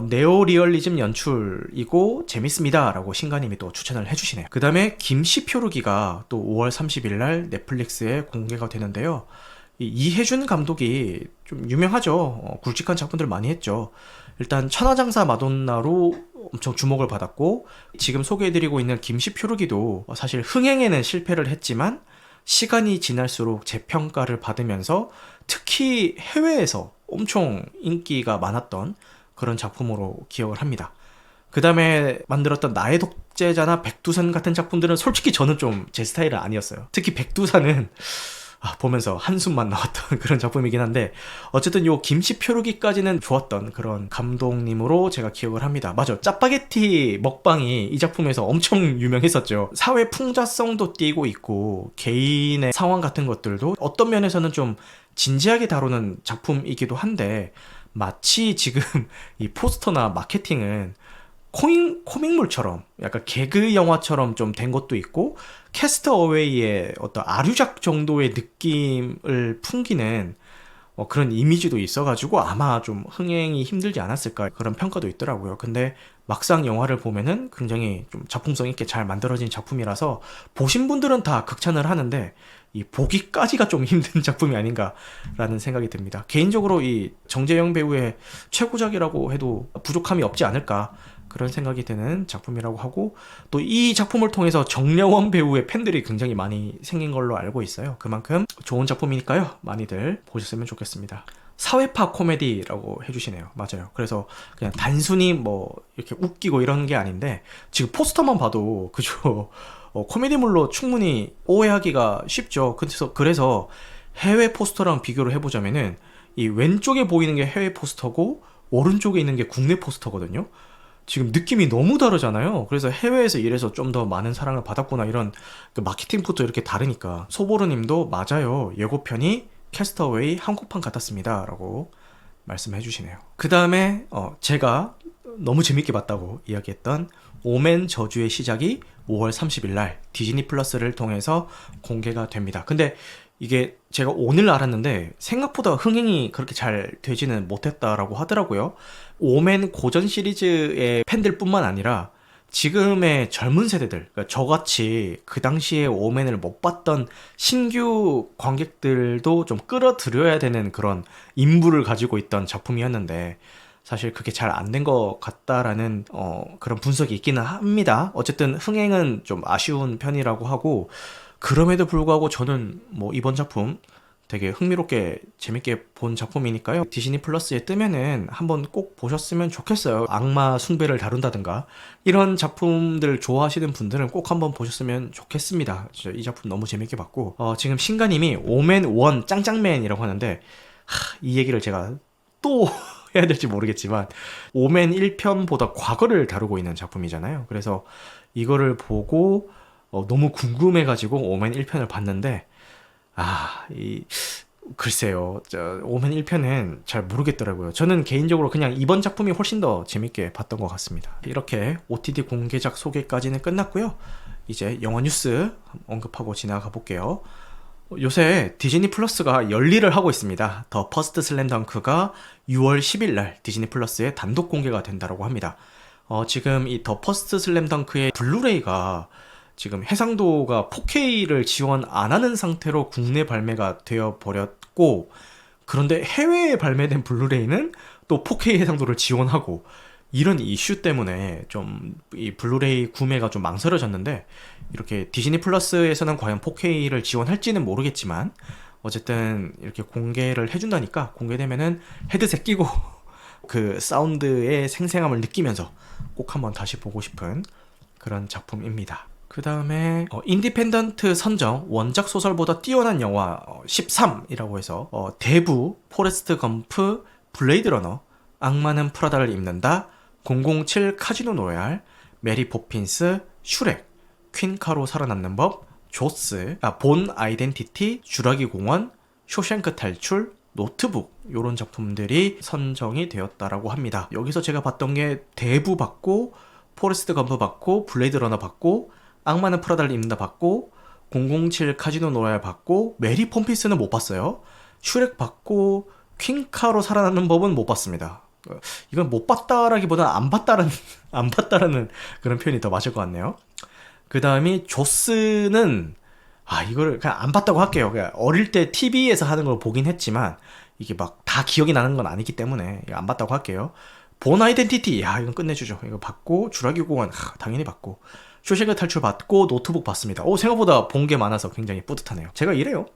네오리얼리즘 연출이고 재밌습니다 라고 신가님이 또 추천을 해주시네요. 그 다음에 김시표류기가 또 5월 30일 날 넷플릭스에 공개가 되는데요. 이해준 감독이 좀 유명하죠. 굵직한 작품들 많이 했죠. 일단 천하장사 마돈나로 엄청 주목을 받았고, 지금 소개해드리고 있는 김시표류기도 사실 흥행에는 실패를 했지만 시간이 지날수록 재평가를 받으면서 특히 해외에서 엄청 인기가 많았던 그런 작품으로 기억을 합니다. 그 다음에 만들었던 나의 독재자나 백두산 같은 작품들은 솔직히 저는 좀 제 스타일은 아니었어요. 특히 백두산은 보면서 한숨만 나왔던 그런 작품이긴 한데, 어쨌든 요 김치표류기까지는 좋았던 그런 감독님으로 제가 기억을 합니다. 맞아, 짜파게티 먹방이 이 작품에서 엄청 유명했었죠. 사회 풍자성도 띠고 있고 개인의 상황 같은 것들도 어떤 면에서는 좀 진지하게 다루는 작품이기도 한데, 마치 지금 이 포스터나 마케팅은 코믹물처럼 약간 개그 영화처럼 좀 된 것도 있고, 캐스터 어웨이의 어떤 아류작 정도의 느낌을 풍기는 그런 이미지도 있어가지고 아마 좀 흥행이 힘들지 않았을까, 그런 평가도 있더라고요. 근데 막상 영화를 보면은 굉장히 좀 작품성 있게 잘 만들어진 작품이라서 보신 분들은 다 극찬을 하는데 이 보기까지가 좀 힘든 작품이 아닌가라는 생각이 듭니다. 개인적으로 이 정재영 배우의 최고작이라고 해도 부족함이 없지 않을까, 그런 생각이 드는 작품이라고 하고, 또 이 작품을 통해서 정려원 배우의 팬들이 굉장히 많이 생긴 걸로 알고 있어요. 그만큼 좋은 작품이니까요, 많이들 보셨으면 좋겠습니다. 사회파 코미디라고 해주시네요. 맞아요. 그래서 그냥 단순히 뭐 이렇게 웃기고 이런 게 아닌데, 지금 포스터만 봐도 그죠, 코미디물로 충분히 오해하기가 쉽죠. 그래서 해외 포스터랑 비교를 해보자면은 이 왼쪽에 보이는 게 해외 포스터고 오른쪽에 있는 게 국내 포스터거든요. 지금 느낌이 너무 다르잖아요. 그래서 해외에서 이래서 좀 더 많은 사랑을 받았구나, 이런 그 마케팅부터 이렇게 다르니까. 소보르님도 맞아요, 예고편이 캐스터웨이 한국판 같았습니다 라고 말씀해 주시네요. 그 다음에 제가 너무 재밌게 봤다고 이야기했던 오멘 저주의 시작이 5월 30일 날 디즈니 플러스를 통해서 공개가 됩니다. 근데 이게 제가 오늘 알았는데 생각보다 흥행이 그렇게 잘 되지는 못했다라고 하더라고요. 오멘 고전 시리즈의 팬들뿐만 아니라 지금의 젊은 세대들, 그러니까 저같이 그 당시에 오멘을 못 봤던 신규 관객들도 좀 끌어들여야 되는 그런 인물을 가지고 있던 작품이었는데, 사실 그게 잘 안 된 것 같다라는 그런 분석이 있기는 합니다. 어쨌든 흥행은 좀 아쉬운 편이라고 하고, 그럼에도 불구하고 저는 뭐 이번 작품 되게 흥미롭게 재밌게 본 작품이니까요. 디즈니 플러스에 뜨면은 한번 꼭 보셨으면 좋겠어요. 악마 숭배를 다룬다든가 이런 작품들 좋아하시는 분들은 꼭 한번 보셨으면 좋겠습니다. 진짜 이 작품 너무 재밌게 봤고, 지금 신가님이 오맨 원 짱짱맨이라고 하는데, 이 얘기를 제가 또 해야 될지 모르겠지만 오맨 1편보다 과거를 다루고 있는 작품이잖아요. 그래서 이거를 보고 너무 궁금해가지고 오맨 1편을 봤는데, 글쎄요, 오맨 1편은 잘 모르겠더라고요. 저는 개인적으로 그냥 이번 작품이 훨씬 더 재밌게 봤던 것 같습니다. 이렇게 OTT 공개작 소개까지는 끝났고요. 이제 영화 뉴스 언급하고 지나가 볼게요. 요새 디즈니 플러스가 열일을 하고 있습니다. 더 퍼스트 슬램덩크가 6월 10일 날 디즈니 플러스에 단독 공개가 된다고 합니다. 지금 이 더 퍼스트 슬램덩크의 블루레이가 지금 해상도가 4K를 지원 안 하는 상태로 국내 발매가 되어 버렸고, 그런데 해외에 발매된 블루레이는 또 4K 해상도를 지원하고, 이런 이슈 때문에 좀 이 블루레이 구매가 좀 망설여졌는데, 이렇게 디즈니 플러스에서는 과연 4K를 지원할지는 모르겠지만 어쨌든 이렇게 공개를 해준다니까, 공개되면은 헤드셋 끼고 그 사운드의 생생함을 느끼면서 꼭 한번 다시 보고 싶은 그런 작품입니다. 그 다음에 인디펜던트 선정 원작 소설보다 뛰어난 영화 13이라고 해서 대부, 포레스트 검프, 블레이드 러너, 악마는 프라다를 입는다, 007 카지노 로얄, 메리 포핀스, 슈렉, 퀸 카로 살아남는 법, 조스, 본 아이덴티티, 주라기 공원, 쇼생크 탈출, 노트북, 요런 작품들이 선정이 되었다라고 합니다. 여기서 제가 봤던 게 대부 봤고, 포레스트 검프 봤고, 블레이드 러너 봤고, 악마는 프라다를 입는다 봤고, 007 카지노 로얄 봤고, 메리 폼피스는 못 봤어요. 슈렉 봤고, 퀸카로 살아나는 법은 못 봤습니다. 이건 못 봤다라기보다는 안 봤다라는 그런 표현이 더 맞을 것 같네요. 그 다음이 조스는, 이거를 그냥 안 봤다고 할게요. 그냥 어릴 때 TV에서 하는 걸 보긴 했지만, 이게 막 다 기억이 나는 건 아니기 때문에 안 봤다고 할게요. 본 아이덴티티, 이건 끝내주죠. 이거 봤고, 주라기 공원, 당연히 봤고, 쇼생크 탈출 봤고, 노트북 봤습니다. 생각보다 본 게 많아서 굉장히 뿌듯하네요. 제가 이래요.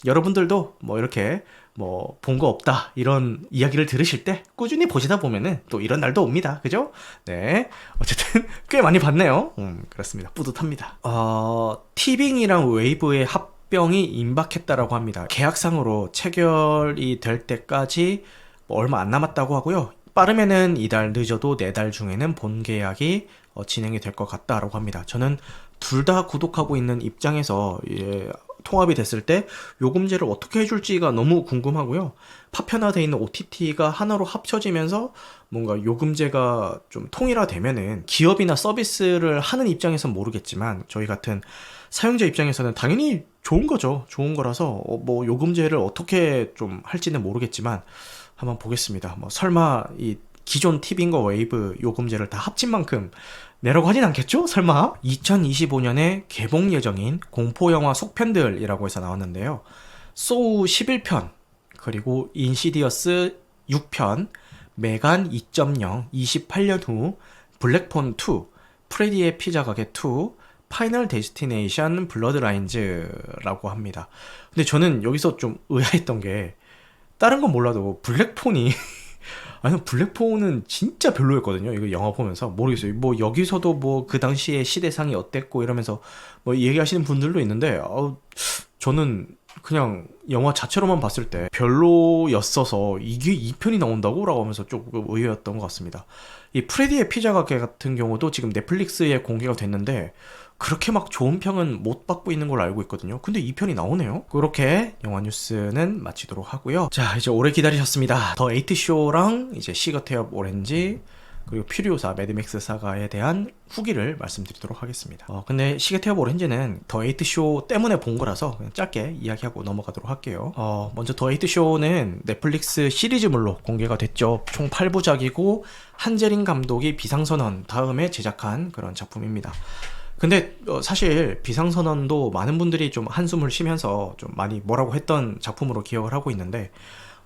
여러분들도 뭐 이렇게 뭐 본 거 없다 이런 이야기를 들으실 때 꾸준히 보시다 보면은 또 이런 날도 옵니다. 그죠? 네. 어쨌든 꽤 많이 봤네요. 그렇습니다. 뿌듯합니다. 티빙이랑 웨이브의 합병이 임박했다라고 합니다. 계약상으로 체결이 될 때까지 뭐 얼마 안 남았다고 하고요. 빠르면은 2달, 늦어도 4달 중에는 본 계약이 진행이 될 것 같다라고 합니다. 저는 둘 다 구독하고 있는 입장에서 통합이 됐을 때 요금제를 어떻게 해줄지가 너무 궁금하고요. 파편화되어 있는 OTT가 하나로 합쳐지면서 뭔가 요금제가 좀 통일화되면은 기업이나 서비스를 하는 입장에선 모르겠지만 저희 같은 사용자 입장에서는 당연히 좋은 거죠. 좋은 거라서 뭐 요금제를 어떻게 좀 할지는 모르겠지만 한번 보겠습니다. 뭐 설마 이 기존 티빙과 웨이브 요금제를 다 합친 만큼 내라고 하진 않겠죠? 설마? 2025년에 개봉 예정인 공포영화 속편들이라고 해서 나왔는데요. 소우 11편, 그리고 인시디어스 6편, 메간 2.0, 28년 후, 블랙폰 2, 프레디의 피자 가게 2, 파이널 데스티네이션 블러드라인즈라고 합니다. 근데 저는 여기서 좀 의아했던 게 다른 건 몰라도 블랙폰이 블랙폰은 진짜 별로였거든요. 이거 영화 보면서 모르겠어요. 뭐 여기서도 뭐 그 당시에 시대상이 어땠고 이러면서 뭐 얘기하시는 분들도 있는데 저는 그냥 영화 자체로만 봤을 때 별로였어서 이게 2편이 나온다고? 라고 하면서 조금 의외였던 것 같습니다. 이 프레디의 피자 가게 같은 경우도 지금 넷플릭스에 공개가 됐는데 그렇게 막 좋은 평은 못 받고 있는 걸로 알고 있거든요. 근데 2편이 나오네요. 그렇게 영화 뉴스는 마치도록 하고요. 자, 이제 오래 기다리셨습니다. 더 에이트 쇼랑 이제 시거테 업 오렌지 그리고 퓨리오사 매드맥스 사가에 대한 후기를 말씀드리도록 하겠습니다. 근데 시게테 업 오렌지는 더 에이트 쇼 때문에 본 거라서 그냥 짧게 이야기하고 넘어가도록 할게요. 먼저 더 에이트 쇼는 넷플릭스 시리즈물로 공개가 됐죠. 총 8부작이고 한재린 감독이 비상선언 다음에 제작한 그런 작품입니다. 근데 사실 비상선언도 많은 분들이 좀 한숨을 쉬면서 좀 많이 뭐라고 했던 작품으로 기억을 하고 있는데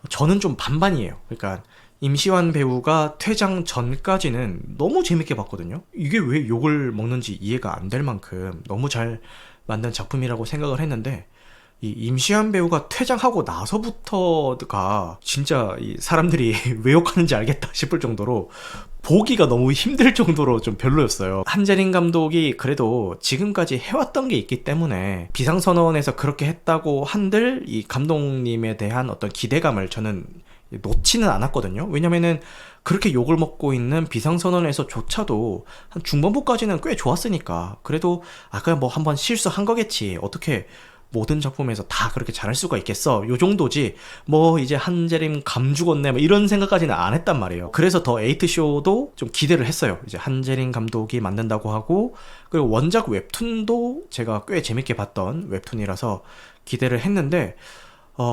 저는 좀 반반이에요. 그러니까 임시완 배우가 퇴장 전까지는 너무 재밌게 봤거든요. 이게 왜 욕을 먹는지 이해가 안 될 만큼 너무 잘 만든 작품이라고 생각을 했는데 이 임시완 배우가 퇴장하고 나서부터가 진짜 이 사람들이 왜 욕하는지 알겠다 싶을 정도로 보기가 너무 힘들 정도로 좀 별로였어요. 한재린 감독이 그래도 지금까지 해왔던 게 있기 때문에 비상선언에서 그렇게 했다고 한들 이 감독님에 대한 어떤 기대감을 저는 놓지는 않았거든요. 왜냐면은 그렇게 욕을 먹고 있는 비상선언에서조차도 한 중반부까지는 꽤 좋았으니까 그래도 그냥 뭐 한번 실수한 거겠지 어떻게 모든 작품에서 다 그렇게 잘할 수가 있겠어 요 정도지 뭐 이제 한재림 감 죽었네 뭐 이런 생각까지는 안 했단 말이에요. 그래서 더 에이트 쇼도 좀 기대를 했어요. 이제 한재림 감독이 만든다고 하고 그리고 원작 웹툰도 제가 꽤 재밌게 봤던 웹툰이라서 기대를 했는데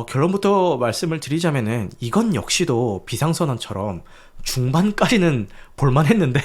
결론부터 말씀을 드리자면은 이건 역시도 비상선언처럼 중반까지는 볼만했는데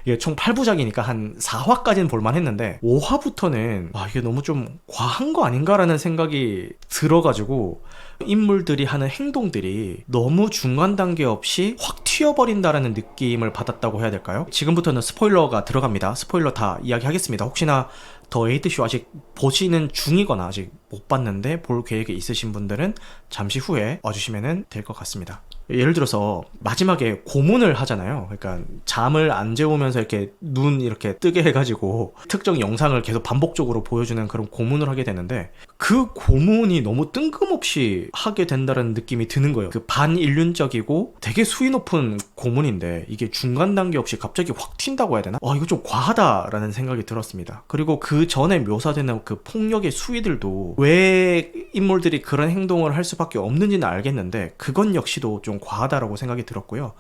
이게 총 8부작이니까 한 4화까지는 볼만했는데 5화부터는 이게 너무 좀 과한 거 아닌가라는 생각이 들어가지고 인물들이 하는 행동들이 너무 중간 단계 없이 확 튀어버린다라는 느낌을 받았다고 해야 될까요? 지금부터는 스포일러가 들어갑니다. 스포일러 다 이야기하겠습니다. 혹시나 더 에이트쇼 아직 보시는 중이거나 아직 못 봤는데 볼 계획이 있으신 분들은 잠시 후에 와주시면 될 것 같습니다. 예를 들어서 마지막에 고문을 하잖아요. 그러니까 잠을 안 재우면서 이렇게 눈 이렇게 뜨게 해가지고 특정 영상을 계속 반복적으로 보여주는 그런 고문을 하게 되는데 그 고문이 너무 뜬금없이 하게 된다는 느낌이 드는 거예요. 그 반인륜적이고 되게 수위 높은 고문인데 이게 중간 단계 없이 갑자기 확 튄다고 해야 되나? 이거 좀 과하다라는 생각이 들었습니다. 그리고 그 전에 묘사되는 그 폭력의 수위들도 왜 인물들이 그런 행동을 할 수밖에 없는지는 알겠는데 그건 역시도 좀 과하다라고 생각이 들었고요.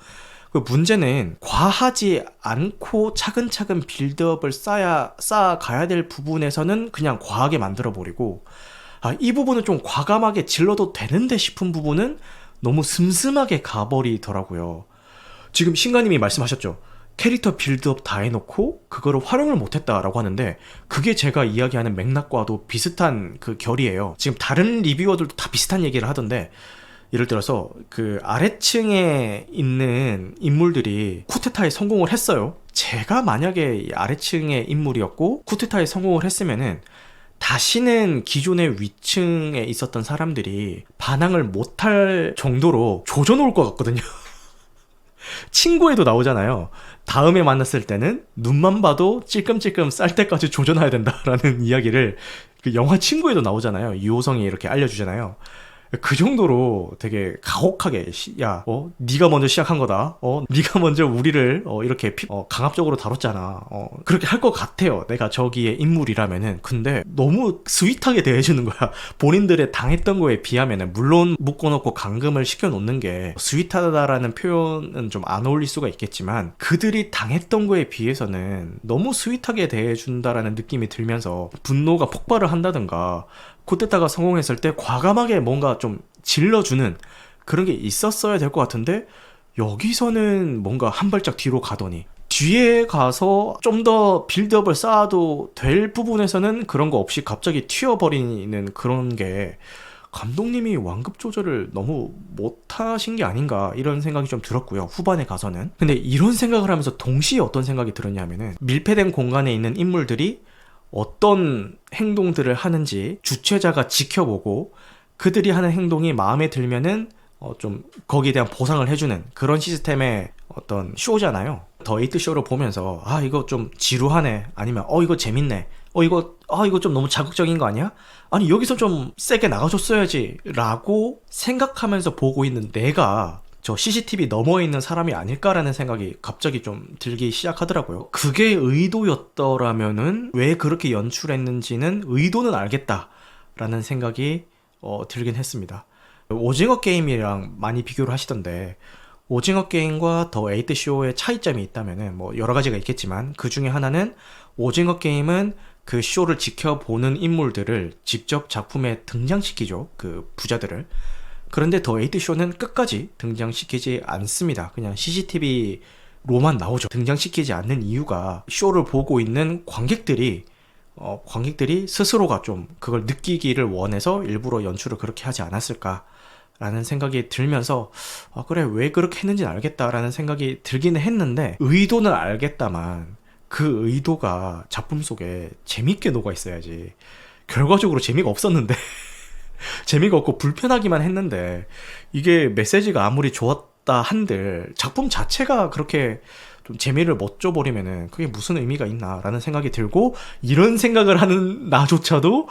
그 문제는 과하지 않고 차근차근 빌드업을 쌓아가야 될 부분에서는 그냥 과하게 만들어버리고, 이 부분은 좀 과감하게 질러도 되는데 싶은 부분은 너무 슴슴하게 가버리더라고요. 지금 신가님이 말씀하셨죠. 캐릭터 빌드업 다 해놓고 그거를 활용을 못했다라고 하는데, 그게 제가 이야기하는 맥락과도 비슷한 그 결이에요. 지금 다른 리뷰어들도 다 비슷한 얘기를 하던데, 예를 들어서 그 아래층에 있는 인물들이 쿠데타에 성공을 했어요. 제가 만약에 이 아래층의 인물이었고 쿠데타에 성공을 했으면은 다시는 기존의 위층에 있었던 사람들이 반항을 못할 정도로 조져놓을 것 같거든요. 친구에도 나오잖아요. 다음에 만났을 때는 눈만 봐도 찔끔찔끔 쌀 때까지 조져놔야 된다라는 이야기를 그 영화 친구에도 나오잖아요. 유호성이 이렇게 알려주잖아요. 그 정도로 되게 가혹하게 네가 먼저 시작한 거다. 네가 먼저 우리를 이렇게 강압적으로 다뤘잖아. 그렇게 할 것 같아요. 내가 저기의 인물이라면은. 근데 너무 스윗하게 대해주는 거야. 본인들의 당했던 거에 비하면은. 물론 묶어놓고 감금을 시켜놓는 게 스윗하다라는 표현은 좀 안 어울릴 수가 있겠지만, 그들이 당했던 거에 비해서는 너무 스윗하게 대해준다라는 느낌이 들면서 분노가 폭발을 한다든가, 쿠데타가 성공했을 때 과감하게 뭔가 좀 질러주는 그런 게 있었어야 될 것 같은데, 여기서는 뭔가 한 발짝 뒤로 가더니 뒤에 가서 좀 더 빌드업을 쌓아도 될 부분에서는 그런 거 없이 갑자기 튀어버리는 그런 게, 감독님이 완급 조절을 너무 못하신 게 아닌가 이런 생각이 좀 들었고요. 후반에 가서는. 근데 이런 생각을 하면서 동시에 어떤 생각이 들었냐면은, 밀폐된 공간에 있는 인물들이 어떤 행동들을 하는지 주최자가 지켜보고 그들이 하는 행동이 마음에 들면은 좀 거기에 대한 보상을 해주는 그런 시스템의 어떤 쇼잖아요. 더 에이트 쇼를 보면서 이거 좀 지루하네, 아니면 이거 재밌네, 이거 좀 너무 자극적인 거 아니야? 아니 여기서 좀 세게 나가줬어야지 라고 생각하면서 보고 있는 내가 저 CCTV 너머에 있는 사람이 아닐까라는 생각이 갑자기 좀 들기 시작하더라고요. 그게 의도였더라면은 왜 그렇게 연출했는지는 의도는 알겠다라는 생각이 들긴 했습니다. 오징어 게임이랑 많이 비교를 하시던데, 오징어 게임과 더 에이트 쇼의 차이점이 있다면은 뭐 여러 가지가 있겠지만, 그 중에 하나는 오징어 게임은 그 쇼를 지켜보는 인물들을 직접 작품에 등장시키죠. 그 부자들을. 그런데 더 에이트 쇼는 끝까지 등장시키지 않습니다. 그냥 CCTV로만 나오죠. 등장시키지 않는 이유가 쇼를 보고 있는 관객들이 스스로가 좀 그걸 느끼기를 원해서 일부러 연출을 그렇게 하지 않았을까라는 생각이 들면서, 그래, 왜 그렇게 했는지는 알겠다라는 생각이 들기는 했는데, 의도는 알겠다만 그 의도가 작품 속에 재밌게 녹아 있어야지. 결과적으로 재미가 없었는데 재미가 없고 불편하기만 했는데, 이게 메시지가 아무리 좋았다 한들 작품 자체가 그렇게 좀 재미를 못 줘버리면은 그게 무슨 의미가 있나라는 생각이 들고, 이런 생각을 하는 나조차도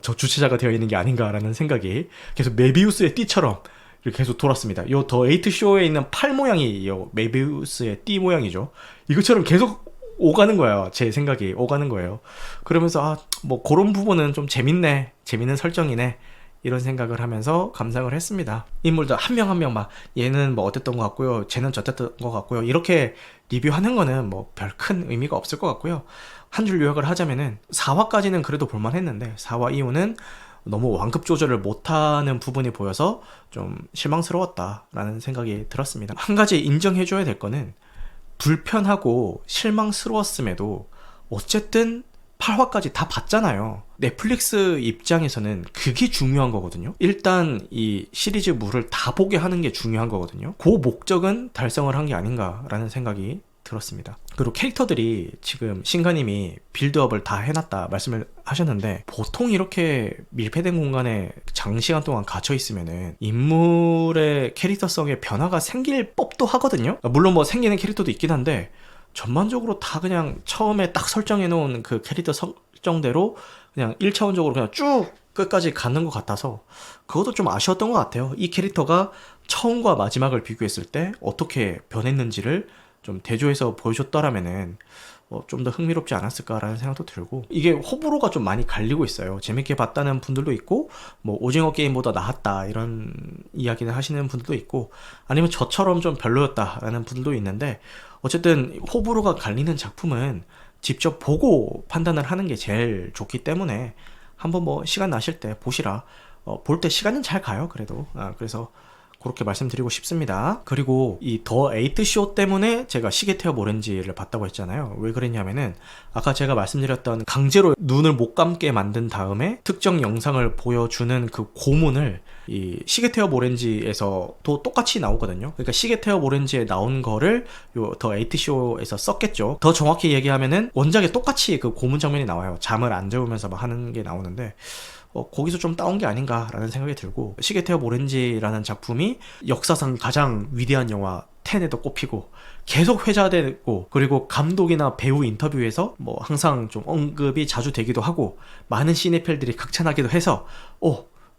저 주체자가 되어 있는 게 아닌가라는 생각이 계속 메비우스의 띠처럼 이렇게 계속 돌았습니다. 요 더 에이트 쇼에 있는 팔 모양이 요 메비우스의 띠 모양이죠. 이것처럼 계속 오가는 거예요. 제 생각이 오가는 거예요. 그러면서 뭐 그런 부분은 좀 재밌네, 재밌는 설정이네, 이런 생각을 하면서 감상을 했습니다. 인물들 한 명 한 명 막 얘는 뭐 어땠던 것 같고요, 쟤는 저랬던 것 같고요, 이렇게 리뷰하는 거는 뭐 별 큰 의미가 없을 것 같고요. 한 줄 요약을 하자면은 4화까지는 그래도 볼만했는데 4화 이후는 너무 완급 조절을 못하는 부분이 보여서 좀 실망스러웠다라는 생각이 들었습니다. 한 가지 인정해줘야 될 거는, 불편하고 실망스러웠음에도 어쨌든 8화까지 다 봤잖아요. 넷플릭스 입장에서는 그게 중요한 거거든요. 일단 이 시리즈물을 다 보게 하는 게 중요한 거거든요. 그 목적은 달성을 한 게 아닌가라는 생각이 들었습니다. 그리고 캐릭터들이 지금 신가님이 빌드업을 다 해놨다 말씀을 하셨는데, 보통 이렇게 밀폐된 공간에 장시간 동안 갇혀 있으면은 인물의 캐릭터성에 변화가 생길 법도 하거든요. 물론 뭐 생기는 캐릭터도 있긴 한데, 전반적으로 다 그냥 처음에 딱 설정해 놓은 그 캐릭터 설정대로 그냥 1차원적으로 그냥 쭉 끝까지 가는 것 같아서 그것도 좀 아쉬웠던 것 같아요. 이 캐릭터가 처음과 마지막을 비교했을 때 어떻게 변했는지를 좀 대조해서 보여줬더라면은 좀 더 흥미롭지 않았을까라는 생각도 들고, 이게 호불호가 좀 많이 갈리고 있어요. 재밌게 봤다는 분들도 있고, 뭐 오징어 게임보다 나았다 이런 이야기를 하시는 분들도 있고, 아니면 저처럼 좀 별로였다라는 분들도 있는데, 어쨌든 호불호가 갈리는 작품은 직접 보고 판단을 하는 게 제일 좋기 때문에 한번 뭐 시간 나실 때 보시라. 볼 때 시간은 잘 가요, 그래도. 그래서 그렇게 말씀드리고 싶습니다. 그리고 이 더 에이트 쇼 때문에 제가 시계태엽 오렌지를 봤다고 했잖아요. 왜 그랬냐면은 아까 제가 말씀드렸던 강제로 눈을 못 감게 만든 다음에 특정 영상을 보여주는 그 고문을 이 시계태엽 오렌지에서도 똑같이 나오거든요. 그러니까 시계태엽 오렌지에 나온 거를 요 더 에이트 쇼에서 썼겠죠. 더 정확히 얘기하면은 원작에 똑같이 그 고문 장면이 나와요. 잠을 안 재우면서 막 하는 게 나오는데, 거기서 좀 따온 게 아닌가라는 생각이 들고, 시계태엽 오렌지라는 작품이 역사상 가장 위대한 영화 10에도 꼽히고 계속 회자되고, 그리고 감독이나 배우 인터뷰에서 뭐 항상 좀 언급이 자주 되기도 하고, 많은 시네필들이 극찬하기도 해서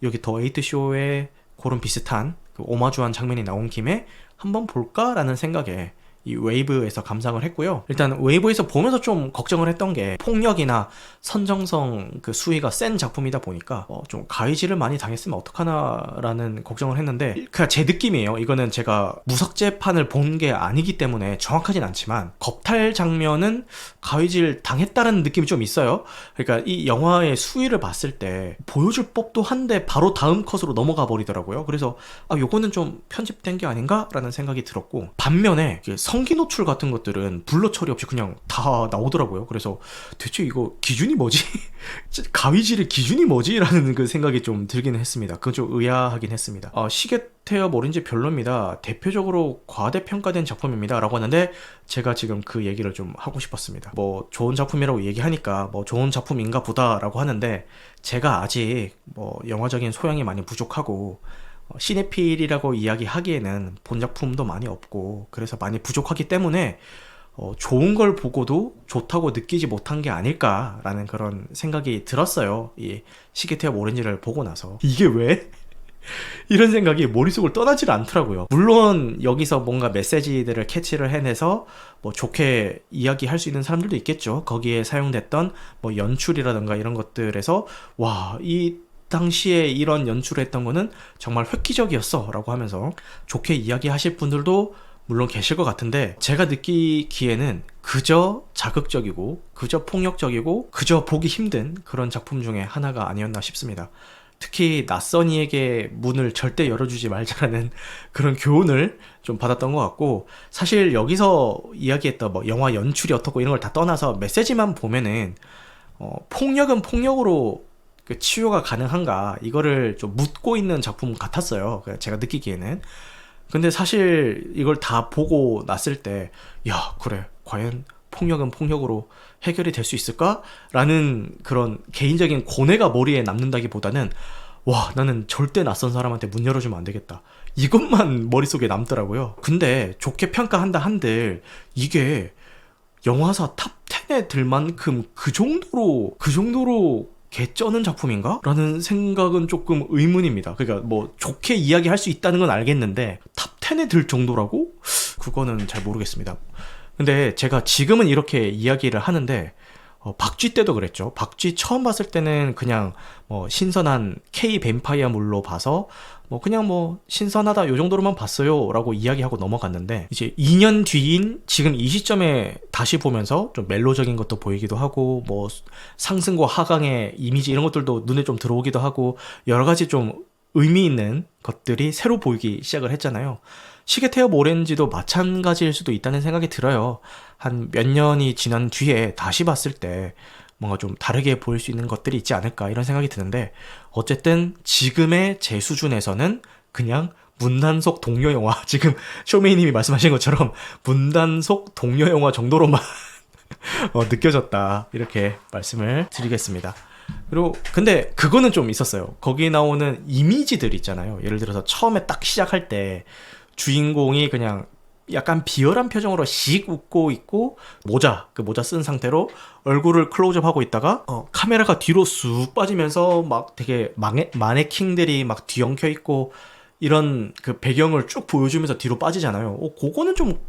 여기 더 에이트 쇼에 그런 비슷한 그 오마주한 장면이 나온 김에 한번 볼까라는 생각에 이 웨이브에서 감상을 했고요. 일단 웨이브에서 보면서 좀 걱정을 했던 게, 폭력이나 선정성 그 수위가 센 작품이다 보니까 좀 가위질을 많이 당했으면 어떡하나라는 걱정을 했는데, 그냥 제 느낌이에요. 이거는 제가 무삭제판을 본 게 아니기 때문에 정확하진 않지만 겁탈 장면은 가위질 당했다는 느낌이 좀 있어요. 그러니까 이 영화의 수위를 봤을 때 보여줄 법도 한데 바로 다음 컷으로 넘어가 버리더라고요. 그래서 요거는 좀 편집된 게 아닌가라는 생각이 들었고, 반면에 성기 노출 같은 것들은 블러 처리 없이 그냥 다 나오더라고요. 그래서 대체 이거 기준이 뭐지? 가위질의 기준이 뭐지? 라는 그 생각이 좀 들기는 했습니다. 그건 좀 의아하긴 했습니다. 시계태엽 오렌지 별로입니다. 대표적으로 과대평가된 작품입니다. 라고 하는데, 제가 지금 그 얘기를 좀 하고 싶었습니다. 뭐 좋은 작품이라고 얘기하니까 뭐 좋은 작품인가 보다 라고 하는데, 제가 아직 뭐 영화적인 소양이 많이 부족하고 시네필이라고 이야기하기에는 본 작품도 많이 없고, 그래서 많이 부족하기 때문에 좋은 걸 보고도 좋다고 느끼지 못한 게 아닐까라는 그런 생각이 들었어요. 이 시계태엽 오렌지를 보고 나서. 이게 왜? 이런 생각이 머릿속을 떠나질 않더라고요. 물론 여기서 뭔가 메시지들을 캐치를 해내서 뭐 좋게 이야기할 수 있는 사람들도 있겠죠. 거기에 사용됐던 뭐 연출이라든가 이런 것들에서 이 당시에 이런 연출을 했던 거는 정말 획기적이었어 라고 하면서 좋게 이야기하실 분들도 물론 계실 것 같은데, 제가 느끼기에는 그저 자극적이고 그저 폭력적이고 그저 보기 힘든 그런 작품 중에 하나가 아니었나 싶습니다. 특히 낯선이에게 문을 절대 열어주지 말자라는 그런 교훈을 좀 받았던 것 같고, 사실 여기서 이야기했던 뭐 영화 연출이 어떻고 이런 걸 다 떠나서 메시지만 보면은 폭력은 폭력으로 그 치유가 가능한가, 이거를 좀 묻고 있는 작품 같았어요, 제가 느끼기에는. 근데 사실 이걸 다 보고 났을 때, 그래, 과연 폭력은 폭력으로 해결이 될 수 있을까? 라는 그런 개인적인 고뇌가 머리에 남는다기보다는, 나는 절대 낯선 사람한테 문 열어주면 안 되겠다, 이것만 머릿속에 남더라고요. 근데 좋게 평가한다 한들 이게 영화사 탑 10에 들 만큼 그 정도로 개쩌는 작품인가? 라는 생각은 조금 의문입니다. 그러니까 뭐 좋게 이야기할 수 있다는 건 알겠는데 탑 10에 들 정도라고? 그거는 잘 모르겠습니다. 근데 제가 지금은 이렇게 이야기를 하는데, 박쥐 때도 그랬죠. 박쥐 처음 봤을 때는 그냥 신선한 K 뱀파이어물로 봐서 그냥 신선하다 요 정도로만 봤어요 라고 이야기하고 넘어갔는데, 이제 2년 뒤인 지금 이 시점에 다시 보면서 좀 멜로적인 것도 보이기도 하고, 상승과 하강의 이미지 이런 것들도 눈에 좀 들어오기도 하고, 여러 가지 좀 의미 있는 것들이 새로 보이기 시작을 했잖아요. 시계태엽 오렌지도 마찬가지일 수도 있다는 생각이 들어요. 한 몇 년이 지난 뒤에 다시 봤을 때 뭔가 좀 다르게 보일 수 있는 것들이 있지 않을까, 이런 생각이 드는데, 어쨌든 지금의 제 수준에서는 그냥 문단속 동료 영화, 지금 쇼메이님이 말씀하신 것처럼 문단속 동료 영화 정도로만 느껴졌다, 이렇게 말씀을 드리겠습니다. 그리고 근데 그거는 좀 있었어요. 거기 나오는 이미지들 있잖아요. 예를 들어서 처음에 딱 시작할 때 주인공이 그냥 약간 비열한 표정으로 씩 웃고 있고, 그 모자 쓴 상태로 얼굴을 클로즈업하고 있다가 카메라가 뒤로 쑥 빠지면서 막 되게 마네킹들이 막 뒤엉켜 있고, 이런 그 배경을 쭉 보여주면서 뒤로 빠지잖아요. 그거는 좀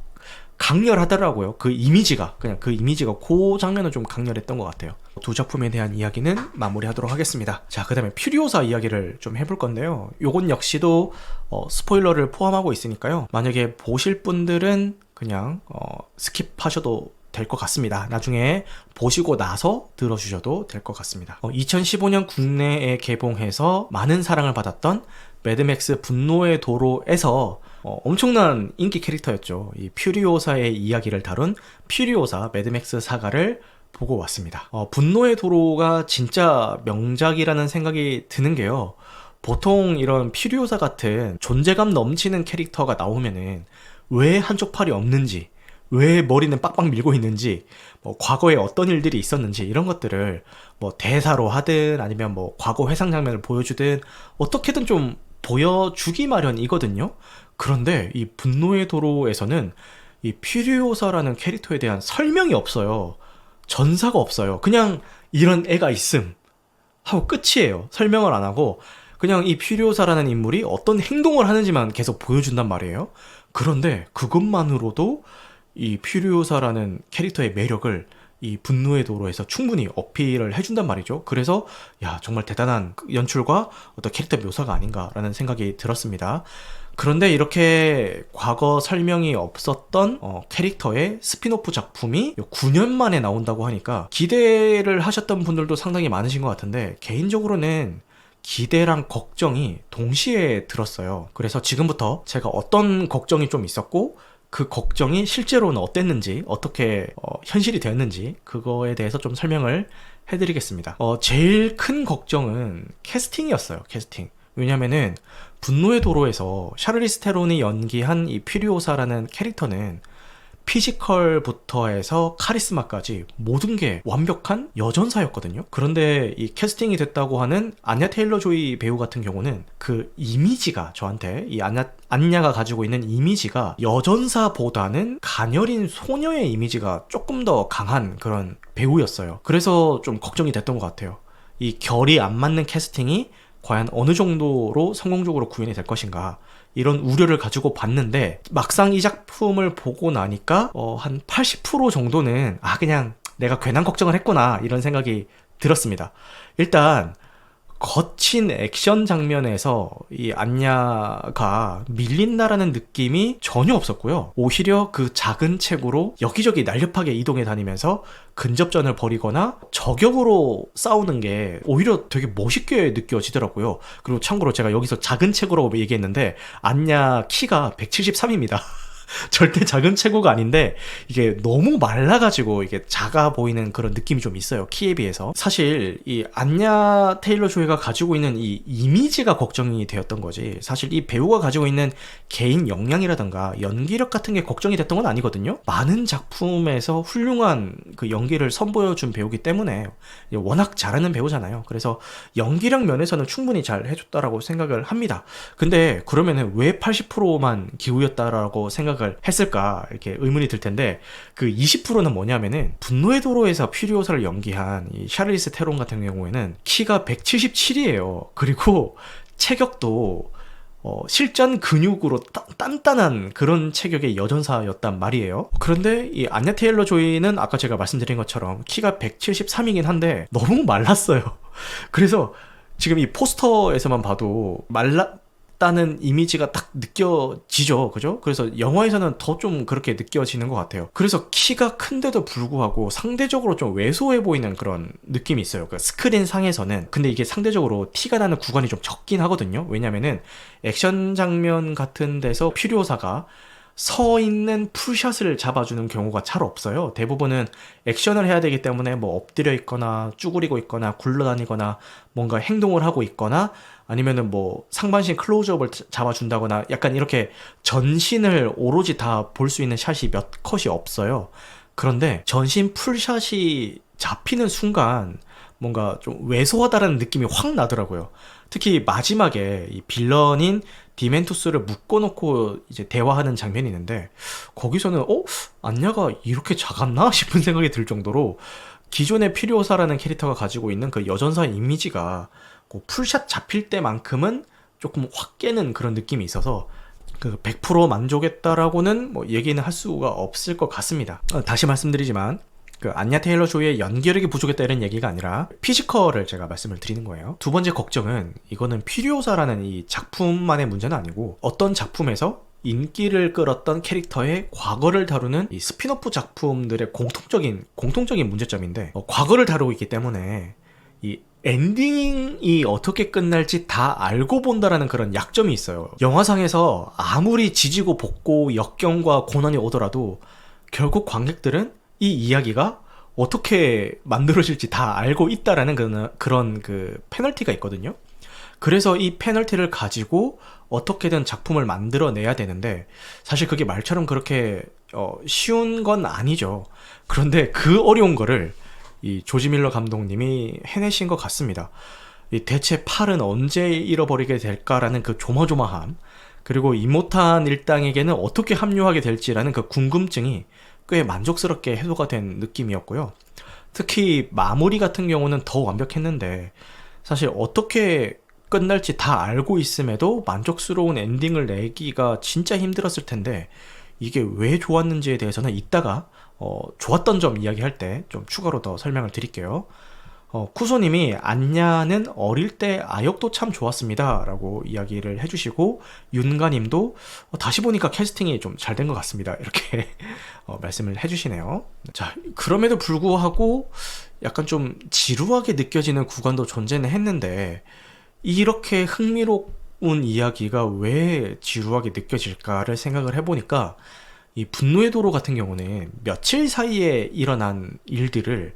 강렬하더라고요. 그 이미지가 그 장면은 좀 강렬했던 것 같아요. 두 작품에 대한 이야기는 마무리하도록 하겠습니다. 자, 그 다음에 퓨리오사 이야기를 좀 해볼 건데요. 요건 역시도 스포일러를 포함하고 있으니까요. 만약에 보실 분들은 그냥 스킵하셔도 될 것 같습니다. 나중에 보시고 나서 들어주셔도 될 것 같습니다. 2015년 국내에 개봉해서 많은 사랑을 받았던 매드맥스 분노의 도로에서 엄청난 인기 캐릭터였죠. 이 퓨리오사의 이야기를 다룬 퓨리오사 매드맥스 사가를 보고 왔습니다. 분노의 도로가 진짜 명작이라는 생각이 드는 게요. 보통 이런 퓨리오사 같은 존재감 넘치는 캐릭터가 나오면은 왜 한쪽 팔이 없는지, 왜 머리는 빡빡 밀고 있는지, 과거에 어떤 일들이 있었는지 이런 것들을 대사로 하든 아니면 과거 회상 장면을 보여주든 어떻게든 좀 보여주기 마련이거든요. 그런데 이 분노의 도로에서는 이 퓨리오사라는 캐릭터에 대한 설명이 없어요. 전사가 없어요. 그냥 이런 애가 있음 하고 끝이에요. 설명을 안 하고 그냥 이 퓨리오사라는 인물이 어떤 행동을 하는지만 계속 보여준단 말이에요. 그런데 그것만으로도 이 퓨리오사라는 캐릭터의 매력을 이 분노의 도로에서 충분히 어필을 해준단 말이죠. 그래서 정말 대단한 연출과 어떤 캐릭터 묘사가 아닌가라는 생각이 들었습니다. 그런데 이렇게 과거 설명이 없었던 캐릭터의 스피노프 작품이 9년 만에 나온다고 하니까 기대를 하셨던 분들도 상당히 많으신 것 같은데, 개인적으로는 기대랑 걱정이 동시에 들었어요. 그래서 지금부터 제가 어떤 걱정이 좀 있었고 그 걱정이 실제로는 어땠는지, 어떻게 현실이 되었는지 그거에 대해서 좀 설명을 해드리겠습니다. 제일 큰 걱정은 캐스팅이었어요. 캐스팅. 왜냐면은 분노의 도로에서 샤를리스 테론이 연기한 이 퓨리오사라는 캐릭터는 피지컬부터 해서 카리스마까지 모든 게 완벽한 여전사였거든요. 그런데 이 캐스팅이 됐다고 하는 안냐 테일러 조이 배우 같은 경우는 그 이미지가, 저한테 이 안냐가 가지고 있는 이미지가 여전사보다는 가녀린 소녀의 이미지가 조금 더 강한 그런 배우였어요. 그래서 좀 걱정이 됐던 것 같아요. 이 결이 안 맞는 캐스팅이 과연 어느 정도로 성공적으로 구현이 될 것인가, 이런 우려를 가지고 봤는데 막상 이 작품을 보고 나니까 한 80% 정도는 그냥 내가 괜한 걱정을 했구나, 이런 생각이 들었습니다. 일단 거친 액션 장면에서 이 안냐가 밀린다라는 느낌이 전혀 없었고요. 오히려 그 작은 체구로 여기저기 날렵하게 이동해 다니면서 근접전을 벌이거나 저격으로 싸우는 게 오히려 되게 멋있게 느껴지더라고요. 그리고 참고로 제가 여기서 작은 체구라고 얘기했는데 안냐 키가 173입니다. 절대 작은 체구가 아닌데 이게 너무 말라가지고 이게 작아 보이는 그런 느낌이 좀 있어요. 키에 비해서. 사실 이 안냐 테일러 조이가 가지고 있는 이 이미지가 걱정이 되었던 거지, 사실 이 배우가 가지고 있는 개인 역량이라든가 연기력 같은 게 걱정이 됐던 건 아니거든요. 많은 작품에서 훌륭한 그 연기를 선보여준 배우기 때문에, 워낙 잘하는 배우잖아요. 그래서 연기력 면에서는 충분히 잘 해줬다라고 생각을 합니다. 근데 그러면은 왜 80%만 기우였다라고 생각을 했을까, 이렇게 의문이 들 텐데, 그 20%는 뭐냐면은 분노의 도로에서 퓨리오사를 연기한 이 샤를리스 테론 같은 경우에는 키가 177이에요. 그리고 체격도 실전 근육으로 단단한 그런 체격의 여전사였단 말이에요. 그런데 이 안냐 테일러 조이는 아까 제가 말씀드린 것처럼 키가 173이긴 한데 너무 말랐어요. 그래서 지금 이 포스터에서만 봐도 말랐다는 이미지가 딱 느껴지죠. 그죠? 그래서 영화에서는 더 좀 그렇게 느껴지는 것 같아요. 그래서 키가 큰데도 불구하고 상대적으로 좀 왜소해 보이는 그런 느낌이 있어요. 그 스크린 상에서는. 근데 이게 상대적으로 티가 나는 구간이 좀 적긴 하거든요. 왜냐면은 액션 장면 같은 데서 퓨리오사가 서 있는 풀샷을 잡아주는 경우가 잘 없어요. 대부분은 액션을 해야 되기 때문에 엎드려 있거나 쭈그리고 있거나 굴러다니거나 뭔가 행동을 하고 있거나 아니면은 상반신 클로즈업을 잡아준다거나 약간 이렇게 전신을 오로지 다 볼 수 있는 샷이 몇 컷이 없어요. 그런데 전신 풀샷이 잡히는 순간 뭔가 좀 왜소하다라는 느낌이 확 나더라고요. 특히 마지막에 이 빌런인 디멘투스를 묶어놓고 이제 대화하는 장면이 있는데, 거기서는 안냐가 이렇게 작았나 싶은 생각이 들 정도로 기존의 퓨리오사라는 캐릭터가 가지고 있는 그 여전사 이미지가 풀샷 잡힐 때만큼은 조금 확 깨는 그런 느낌이 있어서 100% 만족했다라고는 뭐 얘기는 할 수가 없을 것 같습니다. 다시 말씀드리지만 안냐 테일러 조이의 연기력이 부족했다 이런 얘기가 아니라 피지컬을 제가 말씀을 드리는 거예요. 두 번째 걱정은 이거는 퓨리오사라는 이 작품만의 문제는 아니고 어떤 작품에서 인기를 끌었던 캐릭터의 과거를 다루는 이 스핀오프 작품들의 공통적인 문제점인데 과거를 다루고 있기 때문에 이 엔딩이 어떻게 끝날지 다 알고 본다라는 그런 약점이 있어요. 영화상에서 아무리 지지고 볶고 역경과 고난이 오더라도 결국 관객들은 이 이야기가 어떻게 만들어질지 다 알고 있다라는 그런 페널티가 있거든요. 그래서 이 페널티를 가지고 어떻게든 작품을 만들어내야 되는데 사실 그게 말처럼 그렇게 쉬운 건 아니죠. 그런데 그 어려운 거를 이 조지 밀러 감독님이 해내신 것 같습니다. 이 대체 팔은 언제 잃어버리게 될까라는 그 조마조마함, 그리고 이모탄 일당에게는 어떻게 합류하게 될지라는 그 궁금증이 꽤 만족스럽게 해소가 된 느낌이었고요. 특히 마무리 같은 경우는 더 완벽했는데 사실 어떻게 끝날지 다 알고 있음에도 만족스러운 엔딩을 내기가 진짜 힘들었을 텐데 이게 왜 좋았는지에 대해서는 이따가 좋았던 점 이야기할 때 좀 추가로 더 설명을 드릴게요. 쿠소님이 안냐는 어릴 때 아역도 참 좋았습니다 라고 이야기를 해주시고, 윤가님도 다시 보니까 캐스팅이 좀 잘 된 것 같습니다 이렇게 말씀을 해주시네요. 자, 그럼에도 불구하고 약간 좀 지루하게 느껴지는 구간도 존재는 했는데 이렇게 흥미로운 이야기가 왜 지루하게 느껴질까를 생각을 해보니까 이 분노의 도로 같은 경우는 며칠 사이에 일어난 일들을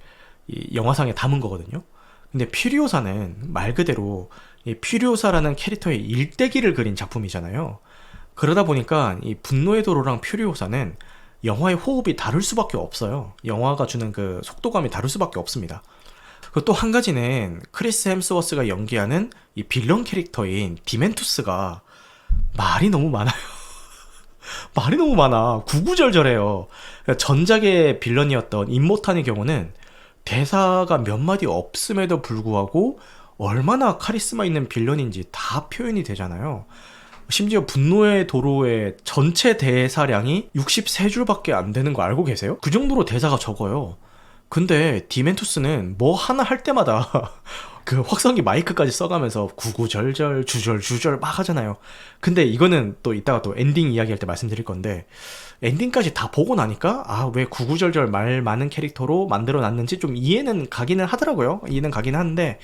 이 영화상에 담은 거거든요. 근데 퓨리오사는 말 그대로 이 퓨리오사라는 캐릭터의 일대기를 그린 작품이잖아요. 그러다 보니까 이 분노의 도로랑 퓨리오사는 영화의 호흡이 다를 수밖에 없어요. 영화가 주는 그 속도감이 다를 수밖에 없습니다. 그리고 또 한 가지는 크리스 햄스워스가 연기하는 이 빌런 캐릭터인 디멘투스가 말이 너무 많아요. 말이 너무 많아. 구구절절해요. 전작의 빌런이었던 임모탄의 경우는 대사가 몇 마디 없음에도 불구하고 얼마나 카리스마 있는 빌런인지 다 표현이 되잖아요. 심지어 분노의 도로의 전체 대사량이 63줄밖에 안 되는 거 알고 계세요? 그 정도로 대사가 적어요. 근데 디멘투스는 뭐 하나 할 때마다 그 확성기 마이크까지 써가면서 구구절절 주절주절 막 하잖아요. 근데 이거는 또 이따가 또 엔딩 이야기할 때 말씀드릴 건데, 엔딩까지 다 보고 나니까 왜 구구절절 말 많은 캐릭터로 만들어놨는지 좀 이해는 가기는 하더라고요. 이해는 가긴 하는데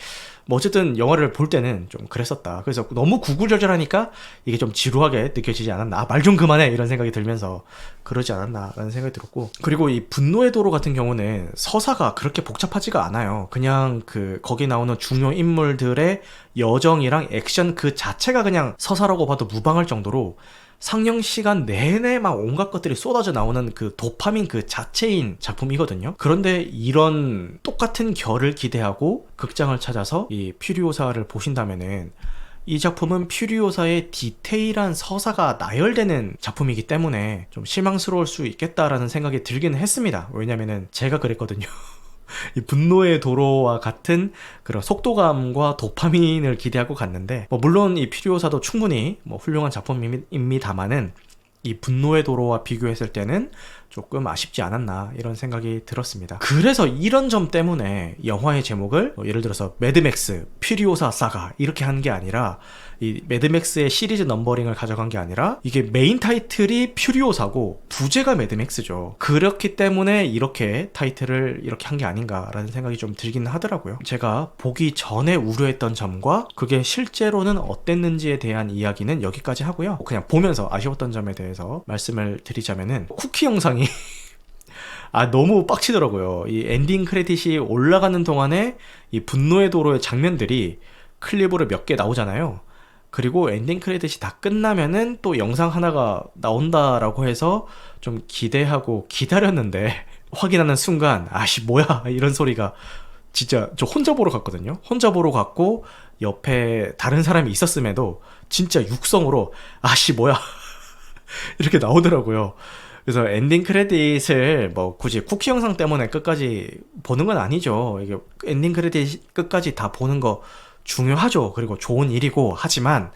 뭐 어쨌든 영화를 볼 때는 좀 그랬었다. 그래서 너무 구구절절하니까 이게 좀 지루하게 느껴지지 않았나, 말 좀 그만해 이런 생각이 들면서 그러지 않았나 라는 생각이 들었고, 그리고 이 분노의 도로 같은 경우는 서사가 그렇게 복잡하지가 않아요. 그냥 거기 나오는 중요 인물들의 여정이랑 액션 그 자체가 그냥 서사라고 봐도 무방할 정도로 상영 시간 내내 막 온갖 것들이 쏟아져 나오는 그 도파민 그 자체인 작품이거든요. 그런데 이런 똑같은 결을 기대하고 극장을 찾아서 이 퓨리오사를 보신다면은 이 작품은 퓨리오사의 디테일한 서사가 나열되는 작품이기 때문에 좀 실망스러울 수 있겠다라는 생각이 들기는 했습니다. 왜냐면은 제가 그랬거든요. 이 분노의 도로와 같은 그런 속도감과 도파민을 기대하고 갔는데, 물론 이 퓨리오사도 충분히 훌륭한 작품입니다만은 이 분노의 도로와 비교했을 때는 조금 아쉽지 않았나 이런 생각이 들었습니다. 그래서 이런 점 때문에 영화의 제목을 예를 들어서 매드맥스 퓨리오사 사가 이렇게 한 게 아니라, 이 매드맥스의 시리즈 넘버링을 가져간 게 아니라 이게 메인 타이틀이 퓨리오사고 부제가 매드맥스죠. 그렇기 때문에 이렇게 타이틀을 이렇게 한 게 아닌가라는 생각이 좀 들기는 하더라고요. 제가 보기 전에 우려했던 점과 그게 실제로는 어땠는지에 대한 이야기는 여기까지 하고요. 그냥 보면서 아쉬웠던 점에 대해서 말씀을 드리자면은, 쿠키 영상이 너무 빡치더라고요. 이 엔딩 크레딧이 올라가는 동안에 이 분노의 도로의 장면들이 클립으로 몇 개 나오잖아요. 그리고 엔딩 크레딧이 다 끝나면은 또 영상 하나가 나온다라고 해서 좀 기대하고 기다렸는데 확인하는 순간 뭐야 이런 소리가, 진짜 저 혼자 보러 갔거든요. 혼자 보러 갔고 옆에 다른 사람이 있었음에도 진짜 육성으로 뭐야 이렇게 나오더라고요. 그래서 엔딩 크레딧을 굳이 쿠키 영상 때문에 끝까지 보는 건 아니죠. 이게 엔딩 크레딧 끝까지 다 보는 거 중요하죠. 그리고 좋은 일이고, 하지만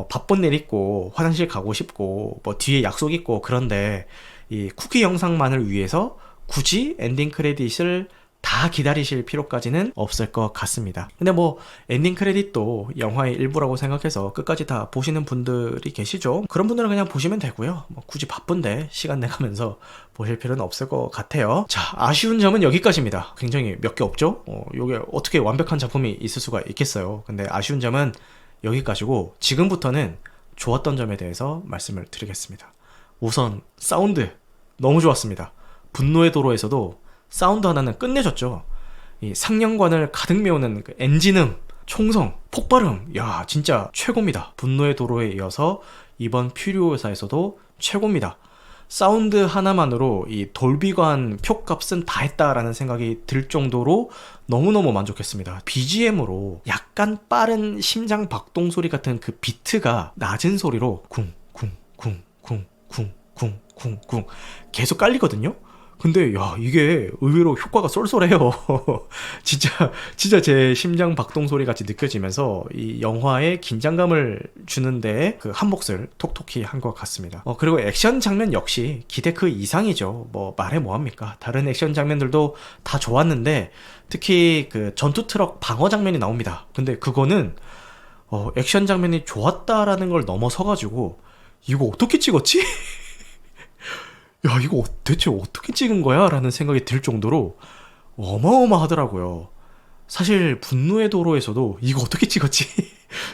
바쁜 일 있고 화장실 가고 싶고 뭐 뒤에 약속 있고 그런데 이 쿠키 영상만을 위해서 굳이 엔딩 크레딧을 다 기다리실 필요까지는 없을 것 같습니다. 근데 뭐 엔딩 크레딧도 영화의 일부라고 생각해서 끝까지 다 보시는 분들이 계시죠. 그런 분들은 그냥 보시면 되고요. 뭐 굳이 바쁜데 시간 내가면서 보실 필요는 없을 것 같아요. 자, 아쉬운 점은 여기까지입니다. 굉장히 몇 개 없죠? 요게 어떻게 완벽한 작품이 있을 수가 있겠어요. 근데 아쉬운 점은 여기까지고 지금부터는 좋았던 점에 대해서 말씀을 드리겠습니다. 우선 사운드 너무 좋았습니다. 분노의 도로에서도 사운드 하나는 끝내줬죠. 이 상영관을 가득 메우는 그 엔진음, 총성, 폭발음, 야 진짜 최고입니다. 분노의 도로에 이어서 이번 퓨리오사에서도 최고입니다. 사운드 하나만으로 이 돌비관 표값은 다 했다라는 생각이 들 정도로 너무너무 만족했습니다. BGM으로 약간 빠른 심장 박동 소리 같은 그 비트가 낮은 소리로 쿵쿵쿵쿵쿵쿵쿵쿵 계속 깔리거든요. 근데 야 이게 의외로 효과가 쏠쏠해요. 진짜 제 심장 박동 소리 같이 느껴지면서 이 영화에 긴장감을 주는데 그 한 몫을 톡톡히 한 것 같습니다. 그리고 액션 장면 역시 기대 그 이상이죠. 뭐 말해 뭐합니까? 다른 액션 장면들도 다 좋았는데 특히 그 전투 트럭 방어 장면이 나옵니다. 근데 그거는 액션 장면이 좋았다라는 걸 넘어서가지고 이거 어떻게 찍었지? 야 이거 대체 어떻게 찍은 거야? 라는 생각이 들 정도로 어마어마하더라고요. 사실 분노의 도로에서도 이거 어떻게 찍었지?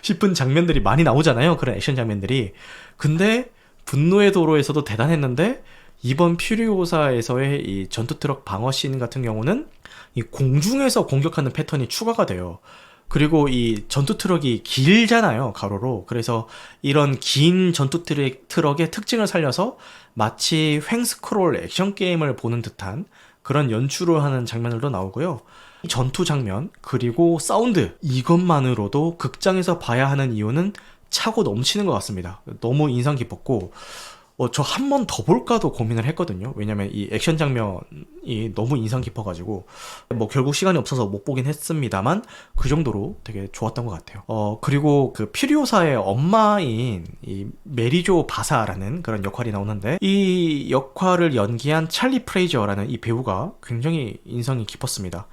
싶은 장면들이 많이 나오잖아요. 그런 액션 장면들이. 근데 분노의 도로에서도 대단했는데 이번 퓨리오사에서의 이 전투트럭 방어 씬 같은 경우는 이 공중에서 공격하는 패턴이 추가가 돼요. 그리고 이 전투 트럭이 길잖아요, 가로로. 그래서 이런 긴 전투 트럭의 특징을 살려서 마치 횡스크롤 액션 게임을 보는 듯한 그런 연출을 하는 장면들도 나오고요. 전투 장면, 그리고 사운드, 이것만으로도 극장에서 봐야 하는 이유는 차고 넘치는 것 같습니다. 너무 인상 깊었고, 저 한 번 더 볼까도 고민을 했거든요. 왜냐면 이 액션 장면이 너무 인상 깊어가지고 뭐 결국 시간이 없어서 못 보긴 했습니다만 그 정도로 되게 좋았던 것 같아요. 그리고 그 퓨리오사의 엄마인 이 메리조 바사라는 그런 역할이 나오는데 이 역할을 연기한 찰리 프레이저라는 이 배우가 굉장히 인상이 깊었습니다.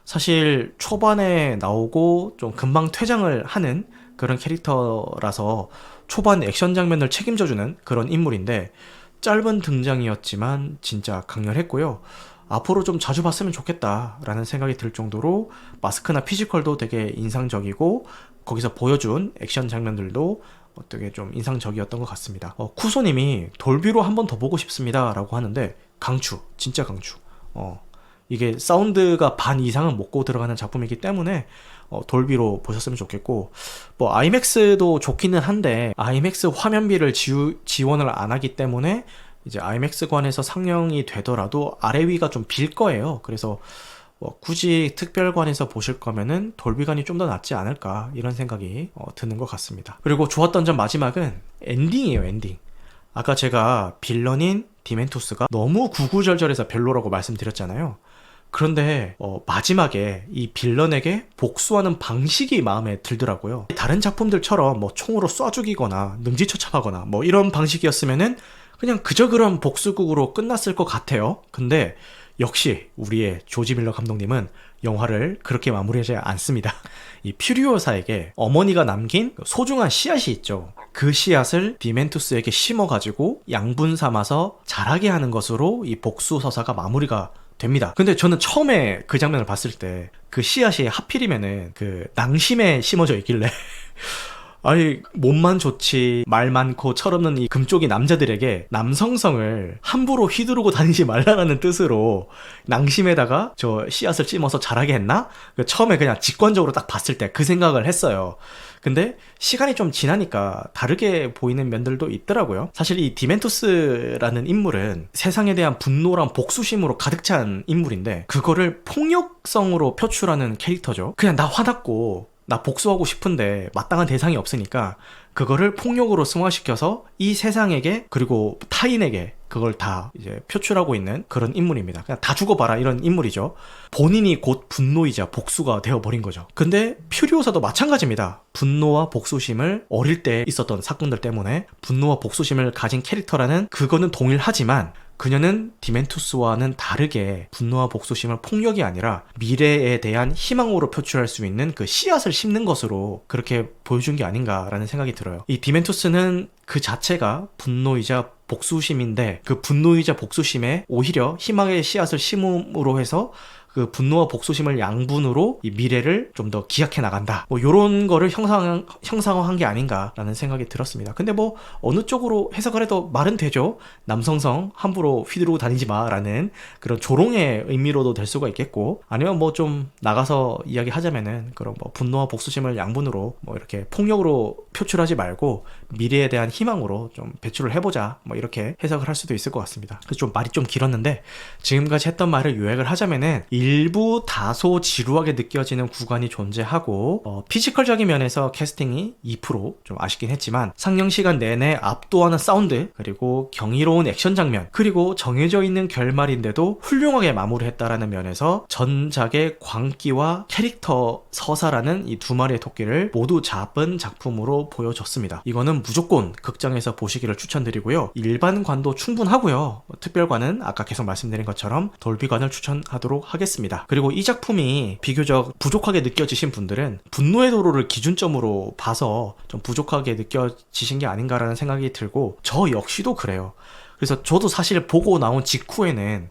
사실 초반에 나오고 좀 금방 퇴장을 하는 그런 캐릭터라서 초반 액션 장면을 책임져주는 그런 인물인데 짧은 등장이었지만 진짜 강렬했고요. 앞으로 좀 자주 봤으면 좋겠다라는 생각이 들 정도로 마스크나 피지컬도 되게 인상적이고 거기서 보여준 액션 장면들도 되게 좀 인상적이었던 것 같습니다. 쿠소님이 돌비로 한 번 더 보고 싶습니다 라고 하는데 강추, 진짜 강추. 이게 사운드가 반 이상은 먹고 들어가는 작품이기 때문에 돌비로 보셨으면 좋겠고 뭐 아이맥스도 좋기는 한데 아이맥스 화면비를 지원을 안 하기 때문에 이제 아이맥스관에서 상영이 되더라도 아래 위가 좀 빌 거예요. 그래서 굳이 특별관에서 보실 거면은 돌비관이 좀 더 낫지 않을까 이런 생각이 드는 것 같습니다. 그리고 좋았던 점 마지막은 엔딩이에요. 엔딩. 아까 제가 빌런인 디멘투스가 너무 구구절절해서 별로라고 말씀드렸잖아요. 그런데 마지막에 이 빌런에게 복수하는 방식이 마음에 들더라고요. 다른 작품들처럼 뭐 총으로 쏴 죽이거나 능지처참하거나 뭐 이런 방식이었으면은 그냥 그저 그런 복수극으로 끝났을 것 같아요. 근데 역시 우리의 조지 밀러 감독님은 영화를 그렇게 마무리하지 않습니다. 이 퓨리오사에게 어머니가 남긴 소중한 씨앗이 있죠. 그 씨앗을 디멘투스에게 심어가지고 양분 삼아서 자라게 하는 것으로 이 복수 서사가 마무리가 됩니다. 근데 저는 처음에 그 장면을 봤을 때 그 씨앗이 하필이면은 그 낭심에 심어져 있길래 아니 몸만 좋지 말 많고 철없는 이 금쪽이 남자들에게 남성성을 함부로 휘두르고 다니지 말라라는 뜻으로 낭심에다가 저 씨앗을 찜어서 자라게 했나? 처음에 그냥 직관적으로 딱 봤을 때 그 생각을 했어요. 근데 시간이 좀 지나니까 다르게 보이는 면들도 있더라고요. 사실 이 디멘투스라는 인물은 세상에 대한 분노랑 복수심으로 가득 찬 인물인데 그거를 폭력성으로 표출하는 캐릭터죠. 그냥 나 화났고 나 복수하고 싶은데 마땅한 대상이 없으니까 그거를 폭력으로 승화시켜서 이 세상에게 그리고 타인에게 그걸 다 이제 표출하고 있는 그런 인물입니다. 그냥 다 죽어봐라 이런 인물이죠. 본인이 곧 분노이자 복수가 되어버린 거죠. 근데 퓨리오사도 마찬가지입니다. 분노와 복수심을 어릴 때 있었던 사건들 때문에 분노와 복수심을 가진 캐릭터라는 그거는 동일하지만 그녀는 디멘투스와는 다르게 분노와 복수심을 폭력이 아니라 미래에 대한 희망으로 표출할 수 있는 그 씨앗을 심는 것으로 그렇게 보여준 게 아닌가라는 생각이 들어요. 이 디멘투스는 그 자체가 분노이자 복수심인데 그 분노이자 복수심에 오히려 희망의 씨앗을 심음으로 해서 그 분노와 복수심을 양분으로 이 미래를 좀 더 기약해 나간다. 뭐 요런 거를 형상화한 게 아닌가라는 생각이 들었습니다. 근데 뭐 어느 쪽으로 해석을 해도 말은 되죠. 남성성 함부로 휘두르고 다니지 마라는 그런 조롱의 의미로도 될 수가 있겠고 아니면 뭐 좀 나가서 이야기하자면은 그런 뭐 분노와 복수심을 양분으로 뭐 이렇게 폭력으로 표출하지 말고 미래에 대한 희망으로 좀 배출을 해보자 뭐 이렇게 해석을 할 수도 있을 것 같습니다. 그래서 좀 말이 좀 길었는데 지금까지 했던 말을 요약을 하자면은 일부 다소 지루하게 느껴지는 구간이 존재하고 피지컬적인 면에서 캐스팅이 2%좀 아쉽긴 했지만 상영 시간 내내 압도하는 사운드 그리고 경이로운 액션 장면 그리고 정해져 있는 결말인데도 훌륭하게 마무리했다라는 면에서 전작의 광기와 캐릭터 서사라는 이 두 마리의 토끼를 모두 잡은 작품으로 보여줬습니다. 이거는 무조건 극장에서 보시기를 추천드리고요. 일반관도 충분하고요. 특별관은 아까 계속 말씀드린 것처럼 돌비관을 추천하도록 하겠습니다. 그리고 이 작품이 비교적 부족하게 느껴지신 분들은 분노의 도로를 기준점으로 봐서 좀 부족하게 느껴지신 게 아닌가라는 생각이 들고 저 역시도 그래요. 그래서 저도 사실 보고 나온 직후에는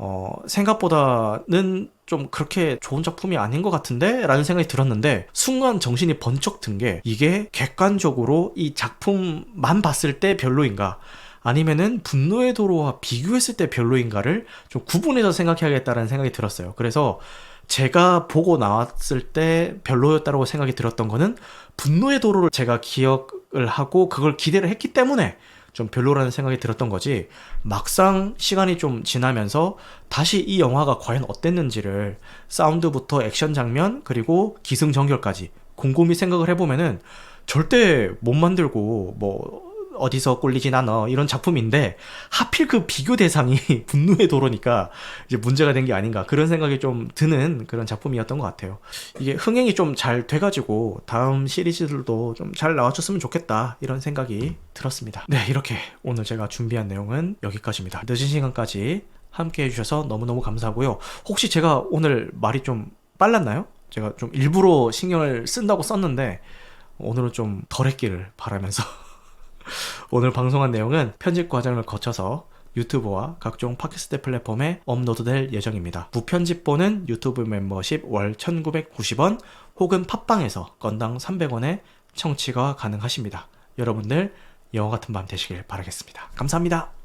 생각보다는 좀 그렇게 좋은 작품이 아닌 것 같은데? 라는 생각이 들었는데 순간 정신이 번쩍 든 게 이게 객관적으로 이 작품만 봤을 때 별로인가 아니면은 분노의 도로와 비교했을 때 별로인가를 좀 구분해서 생각해야겠다는 생각이 들었어요. 그래서 제가 보고 나왔을 때 별로였다고 생각이 들었던 거는 분노의 도로를 제가 기억을 하고 그걸 기대를 했기 때문에 좀 별로라는 생각이 들었던 거지 막상 시간이 좀 지나면서 다시 이 영화가 과연 어땠는지를 사운드부터 액션 장면 그리고 기승전결까지 곰곰이 생각을 해보면은 절대 못 만들고 뭐 어디서 꿀리진 않아 이런 작품인데 하필 그 비교 대상이 분노의 도로니까 이제 문제가 된 게 아닌가 그런 생각이 좀 드는 그런 작품이었던 것 같아요. 이게 흥행이 좀 잘 돼가지고 다음 시리즈들도 좀 잘 나와줬으면 좋겠다 이런 생각이 들었습니다. 네, 이렇게 오늘 제가 준비한 내용은 여기까지입니다. 늦은 시간까지 함께 해주셔서 너무너무 감사하고요. 혹시 제가 오늘 말이 좀 빨랐나요? 제가 좀 일부러 신경을 쓴다고 썼는데 오늘은 좀 덜 했기를 바라면서 오늘 방송한 내용은 편집 과정을 거쳐서 유튜브와 각종 팟캐스트 플랫폼에 업로드될 예정입니다. 무편집본은 유튜브 멤버십 월 1990원 혹은 팟빵에서 건당 300원에 청취가 가능하십니다. 여러분들 영화 같은 밤 되시길 바라겠습니다. 감사합니다.